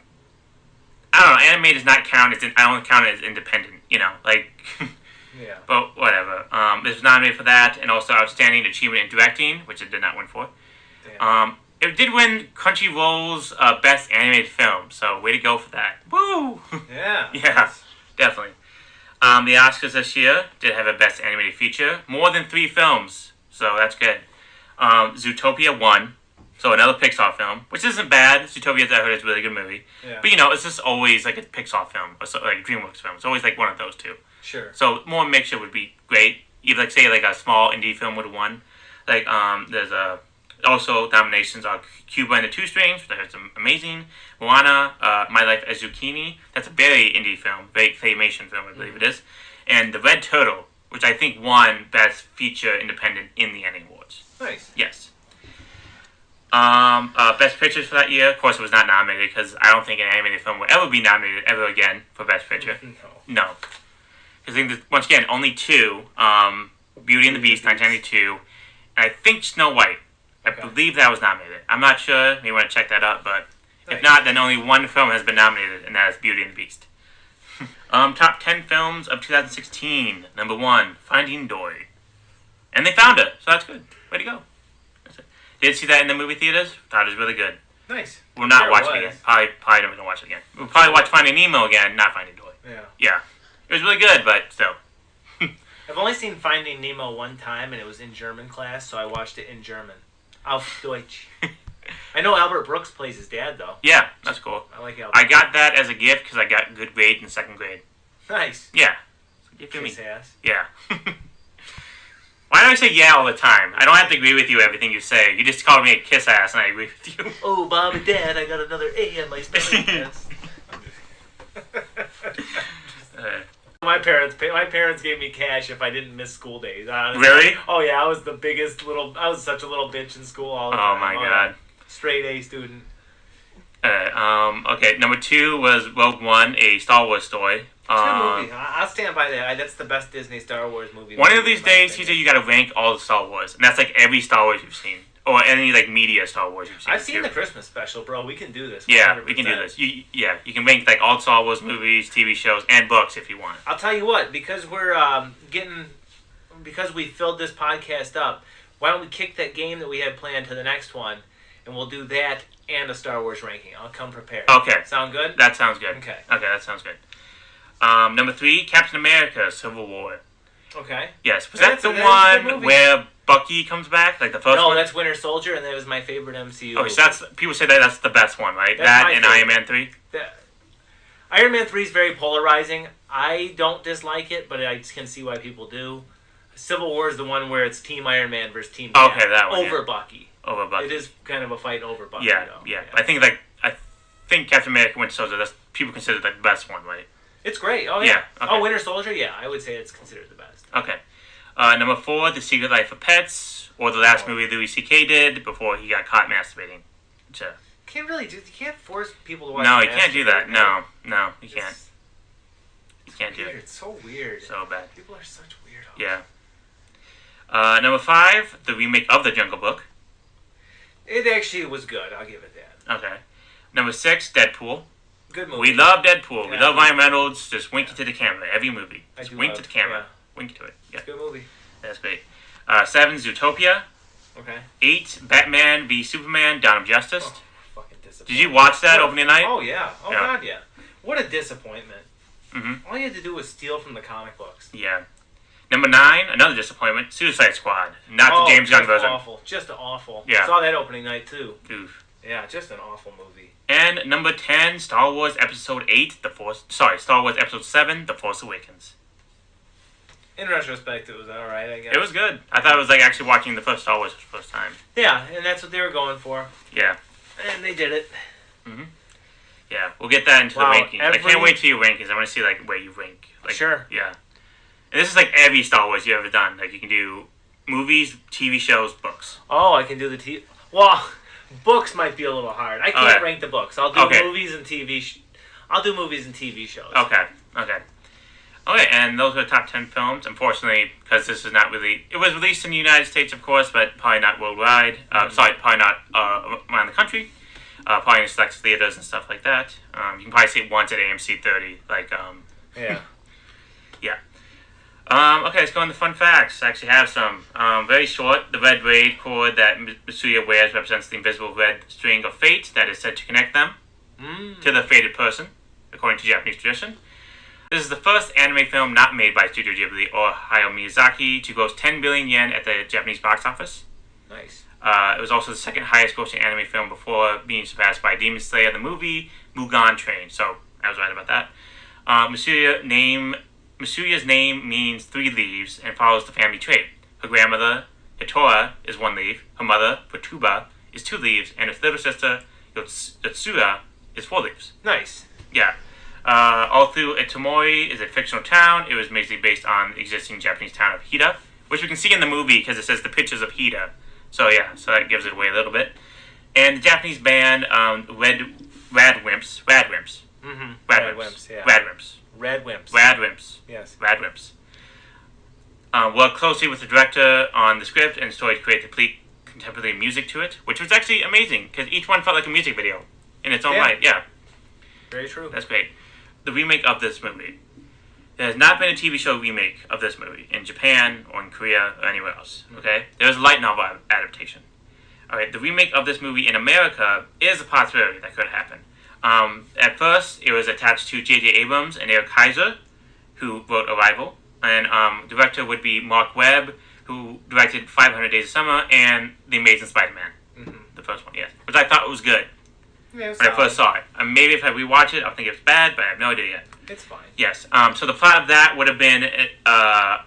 I don't know, animated does not count I don't count it as independent, like, yeah. But whatever. This was nominated for that, and also Outstanding Achievement in Directing, which it did not win for. Damn. It did win Crunchyroll's Best Animated Film, so way to go for that. Woo! Yeah. Yeah, definitely. The Oscars this year did have a Best Animated Feature. More than 3 films, so that's good. Zootopia won. So another Pixar film, which isn't bad. Zootopia, I heard, is a really good movie. Yeah. But it's just always like a Pixar film or like a DreamWorks film. It's always like one of those two. Sure. So more mixture would be great. Either like say like a small indie film would have won. Like there's also nominations are Cuba and the Two Strings, which I heard is amazing. Moana, My Life as Zucchini. That's a very indie film, very claymation film, I believe it is. And The Red Turtle, which I think won Best Feature Independent in the Annie Awards. Nice. Yes. Best Pictures for that year, of course, it was not nominated because I don't think an animated film will ever be nominated ever again for Best Picture. No. Because I think that, once again, only 2, Beauty and the Beast, 1992, and I think Snow White. I believe that was nominated. I'm not sure. You want to check that up, but if not, then only one film has been nominated, and that is Beauty and the Beast. Top 10 films of 2016. Number 1, Finding Dory. And they found her, so that's good. Way to go. Did see that in the movie theaters. Thought it was really good. Nice. We'll not watch it again. Probably never gonna watch it again. We'll probably watch Finding Nemo again, not Finding Dory. Yeah. Yeah. It was really good, but still. I've only seen Finding Nemo one time, and it was in German class, so I watched it in German. Auf Deutsch. I know Albert Brooks plays his dad, though. Yeah, that's cool. I like Albert. I got that as a gift because I got good grades in 2nd grade. Nice. Yeah. Give me. Kiss ass. Yeah. Why do I say yeah all the time? I don't have to agree with you everything you say. You just called me a kiss ass and I agree with you. Oh, Mom and Dad, I got another A on my spelling test. My parents gave me cash if I didn't miss school days. Honestly. Really? Oh yeah, I was such a little bitch in school all the time. Oh my god. Straight A student. Okay, number 2 was Rogue One, a Star Wars story. It's a good movie. I'll stand by that. That's the best Disney Star Wars movie. One of these days, TJ, you gotta rank all the Star Wars. And that's like every Star Wars you've seen. Or any like media Star Wars you've seen. I've seen the Christmas special, bro. We can do this. 100%. Yeah, we can do this. You can rank like all Star Wars movies, TV shows, and books if you want. I'll tell you what, because we're because we filled this podcast up, why don't we kick that game that we had planned to the next one, and we'll do that and a Star Wars ranking. I'll come prepared. Okay. Sound good? That sounds good. Okay. Okay, that sounds good. Number 3, Captain America: Civil War. Okay. Yes, was That's that a the good one movie. where Bucky comes back, like the first No, one? that's Winter Soldier, and that was my favorite MCU. Okay, so that's people say that's the best one, right? That's That my and favorite. Iron Man 3. Iron Man 3 is very polarizing. I don't dislike it, but I can see why people do. Civil War is the one where it's Team Iron Man versus Team Cap. Okay, that one, over yeah. Bucky. Over Bucky. It is kind of a fight over Bucky, Yeah, though. yeah. I think Captain America: Winter Soldier. That's people consider that the best one, right? It's great. Oh, yeah. Yeah, okay. Oh, Winter Soldier? Yeah, I would say it's considered the best. Okay. Number 4, The Secret Life of Pets, or the last movie Louis C.K. did before he got caught masturbating. So, You can't force people to watch no, the you can't do that. Master, No, you It's can't. You can't do weird. it. It's so weird. So bad. People are such weirdos. Yeah. Number 5, the remake of The Jungle Book. It actually was good. I'll give it that. Okay. Number 6, Deadpool. Good movie. We love Deadpool. We Yeah, love Ryan Reynolds. Just wink it to the camera. Every movie. I Just do wink love- to the camera. yeah. Wink to it. Yeah, It's a good movie. that's great. 7, Zootopia. Okay. 8, Batman v Superman: Dawn of Justice. Oh, fucking disappointment. Did you watch that opening night? Oh, yeah. Oh, Yeah. God, yeah. What a disappointment. Mm-hmm. All you had to do was steal from the comic books. Yeah. Number 9, another disappointment, Suicide Squad. Not the James Gunn just version. awful. Just awful. Yeah. Saw that opening night, too. Oof. Yeah, just an awful movie. And number 10, Star Wars Episode 8, Star Wars Episode 7, The Force Awakens. In retrospect, it was alright, I guess. It was good. I thought it was like actually watching the first Star Wars for the first time. Yeah, and that's what they were going for. Yeah. And they did it. Mm-hmm. Yeah, we'll get that into Wow, the rankings. I can't wait till your rankings. I want to see like where you rank. Like, Sure. Yeah. And this is like every Star Wars you've ever done. Like you can do movies, TV shows, books. Oh, I can do the TV. Well, books might be a little hard. I can't Okay. rank the books. I'll do Okay. movies and TV. I'll do movies and TV shows. Okay. Okay, and those are the top 10 films. Unfortunately, because this is not really... It was released in the United States, of course, but probably not worldwide. Sorry, probably not around the country. Probably in select theaters and stuff like that. You can probably see it once at AMC 30. Yeah. Yeah. Okay, let's go into fun facts. I actually have some. Very short. The red braid cord that Mitsuya wears represents the invisible red string of fate that is said to connect them to the fated person, according to Japanese tradition. This is the first anime film not made by Studio Ghibli or Hayao Miyazaki to gross 10 billion yen at the Japanese box office. Nice. It was also the second highest grossing anime film before being surpassed by Demon Slayer the movie, Mugen Train. So I was right about that. Masuya's name means 3 leaves and follows the family trait. Her grandmother, Hitora, is 1 leaf. Her mother, Futuba, is 2 leaves. And her little sister, Yotsura, is 4 leaves. Nice. Yeah. All through Itomori is a fictional town. It was basically based on the existing Japanese town of Hida, which we can see in the movie because it says the pictures of Hida. So yeah, so that gives it away a little bit. And the Japanese band Radwimps. Mm-hmm. Radwimps. Yeah. Radwimps. Radwimps. Yes. Radwimps. Worked closely with the director on the script and story to create complete contemporary music to it, which was actually amazing because each one felt like a music video in its own right. Yeah. Very true. That's great. The remake of this movie. There has not been a TV show remake of this movie in Japan or in Korea or anywhere else. Okay? There's a light novel adaptation. Alright, the remake of this movie in America is a possibility that could happen. At first, it was attached to J.J. Abrams and Eric Kaiser, who wrote Arrival. And director would be Mark Webb, who directed 500 Days of Summer and The Amazing Spider-Man. Mm-hmm. The first one, yes. Which I thought was good. Yeah, when I first saw it. Maybe if I rewatch it, I'll think it's bad, but I have no idea yet. It's fine. Yes. So the plot of that would have been a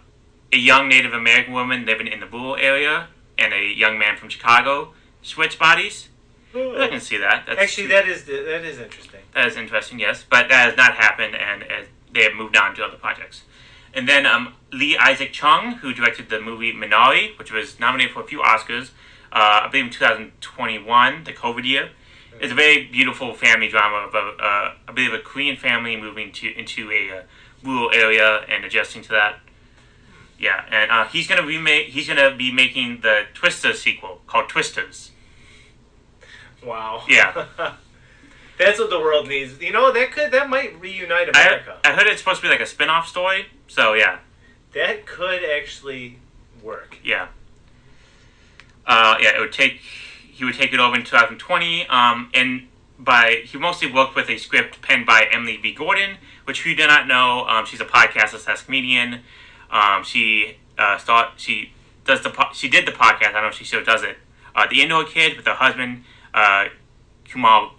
young Native American woman living in the rural area and a young man from Chicago switch bodies. Oh. I can see that. Actually, that is interesting. That is interesting, yes. But that has not happened, and they have moved on to other projects. And then Lee Isaac Chung, who directed the movie Minari, which was nominated for a few Oscars, I believe in 2021, the COVID year. It's a very beautiful family drama of I believe a Korean family moving into a rural area and adjusting to that. Yeah, and he's gonna be making the Twisters sequel called Twisters. Wow. Yeah. That's what the world needs. You know, that might reunite America. I heard it's supposed to be like a spin-off story. So yeah. That could actually work. Yeah. He would take it over in 2020, and he mostly worked with a script penned by Emily B. Gordon, which if you do not know, she's a podcaster/comedian. She did the podcast. I don't know if she still does it. The Indoor Kid with her husband, Kumal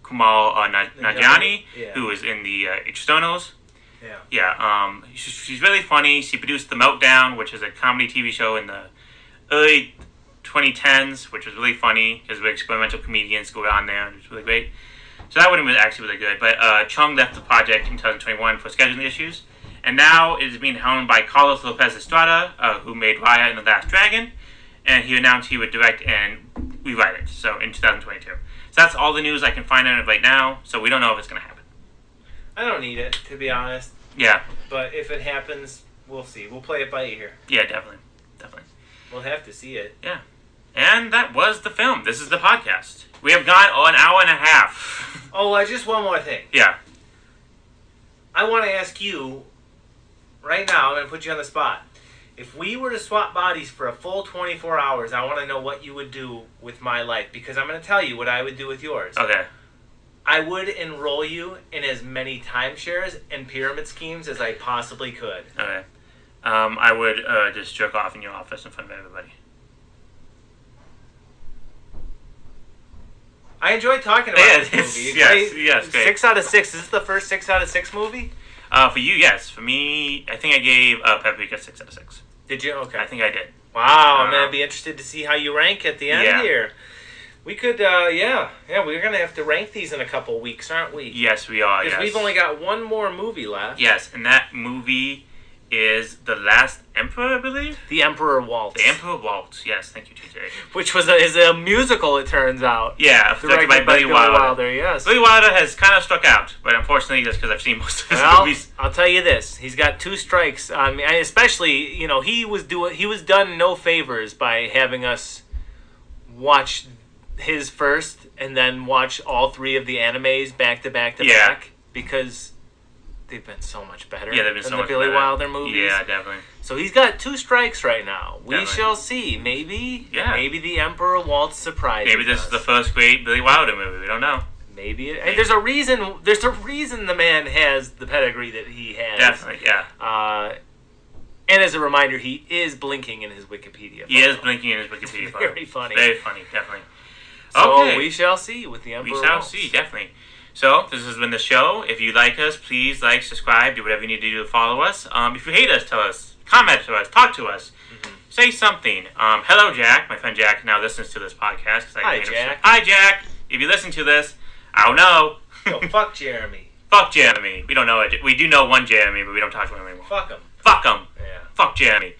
Najani, who is in the Externals. Yeah. Yeah. She's really funny. She produced The Meltdown, which is a comedy TV show in the early 2010s, which was really funny because experimental comedians go on there, and it's really great. So that would have been actually really good. But Chung left the project in 2021 for scheduling issues, and now it is being helmed by Carlos Lopez Estrada, who made Raya and the Last Dragon, and he announced he would direct and rewrite it. So in 2022. So that's all the news I can find on it right now. So we don't know if it's going to happen. I don't need it, to be honest. Yeah. But if it happens, we'll see. We'll play it by ear. Yeah, definitely. We'll have to see it. Yeah. And that was the film. This is the podcast. We have gone an hour and a half. Oh, just one more thing. Yeah. I want to ask you, right now, I'm going to put you on the spot. If we were to swap bodies for a full 24 hours, I want to know what you would do with my life. Because I'm going to tell you what I would do with yours. Okay. I would enroll you in as many timeshares and pyramid schemes as I possibly could. Okay. I would just jerk off in your office in front of everybody. I enjoyed talking about this movie. Yes, great. 6 out of 6. Is this the first 6 out of 6 movie? For you, yes. For me, I think I gave Paprika 6 out of 6. Did you? Okay. I think I did. Wow, I'm going to be interested to see how you rank at the end here. We could, we're going to have to rank these in a couple weeks, aren't we? Yes, we are, Because we've only got one more movie left. Yes, and that movie is The Last Emperor, I believe? The Emperor Waltz. The Emperor Waltz, yes, thank you, TJ. Which is a musical, it turns out. Yeah, directed by Billy Wilder. Yes. Billy Wilder has kind of struck out, but unfortunately that's because I've seen most of his movies. I'll tell you this, he's got 2 strikes. I mean, especially, he was done no favors by having us watch his first and then watch all 3 of the animes back to back to back, because they've been so much better than the Billy Wilder movies. Yeah, definitely. So he's got 2 strikes right now. We shall see. Maybe the Emperor Waltz surprises Maybe this is the first great Billy Wilder movie. We don't know. Maybe. There's a reason. There's a reason the man has the pedigree that he has. Definitely, yeah. And as a reminder, he is blinking in his Wikipedia photo. He is blinking in his Wikipedia photo. Very funny. Very funny, definitely. So Okay. we shall see with the Emperor. We shall Waltz. see, definitely. So, this has been the show. If you like us, please like, subscribe, do whatever you need to do to follow us. If you hate us, tell us. Comment to us. Talk to us. Mm-hmm. Say something. Hello, Jack. My friend Jack now listens to this podcast. Hi, Jack. Hi, Jack. If you listen to this, I don't know. Yo, fuck Jeremy. Fuck Jeremy. We don't know it. We do know one Jeremy, but we don't talk to him anymore. Fuck him. Fuck him. Yeah. Fuck Jeremy.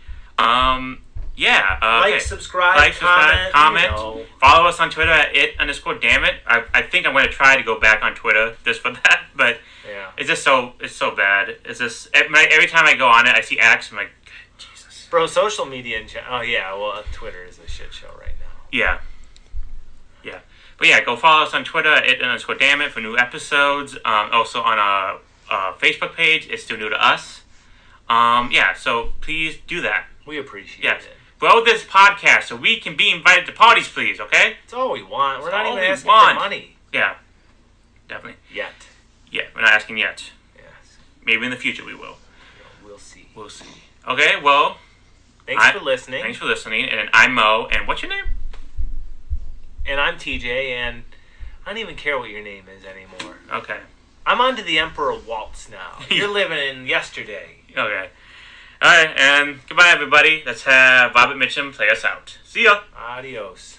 Yeah. Like, okay. subscribe, comment. You know. Follow us on Twitter at _dammit. I think I'm going to try to go back on Twitter just for that, but Yeah. it's just so bad. It's just every time I go on it, I see X. I'm like, Jesus. Bro, social media in general. Oh, yeah. Well, Twitter is a shit show right now. Yeah. But yeah, go follow us on Twitter at _dammit for new episodes. Also on our Facebook page, it's still new to us. Yeah, so please do that. We appreciate Yes. it. Grow this podcast so we can be invited to parties, please, okay? It's all we want. We're It's not all even we asking want. for money. Yeah. Definitely. Yet. Yeah, we're not asking yet. Yes. Maybe in the future we will. We'll see. We'll see. Okay, well, Thanks for listening. thanks for listening. And I'm Mo. And what's your name? And I'm TJ, and I don't even care what your name is anymore. Okay. I'm on to the Emperor Waltz now. You're living in yesterday. Okay. All right, and goodbye, everybody. Let's have Robert Mitchum play us out. See ya. Adios.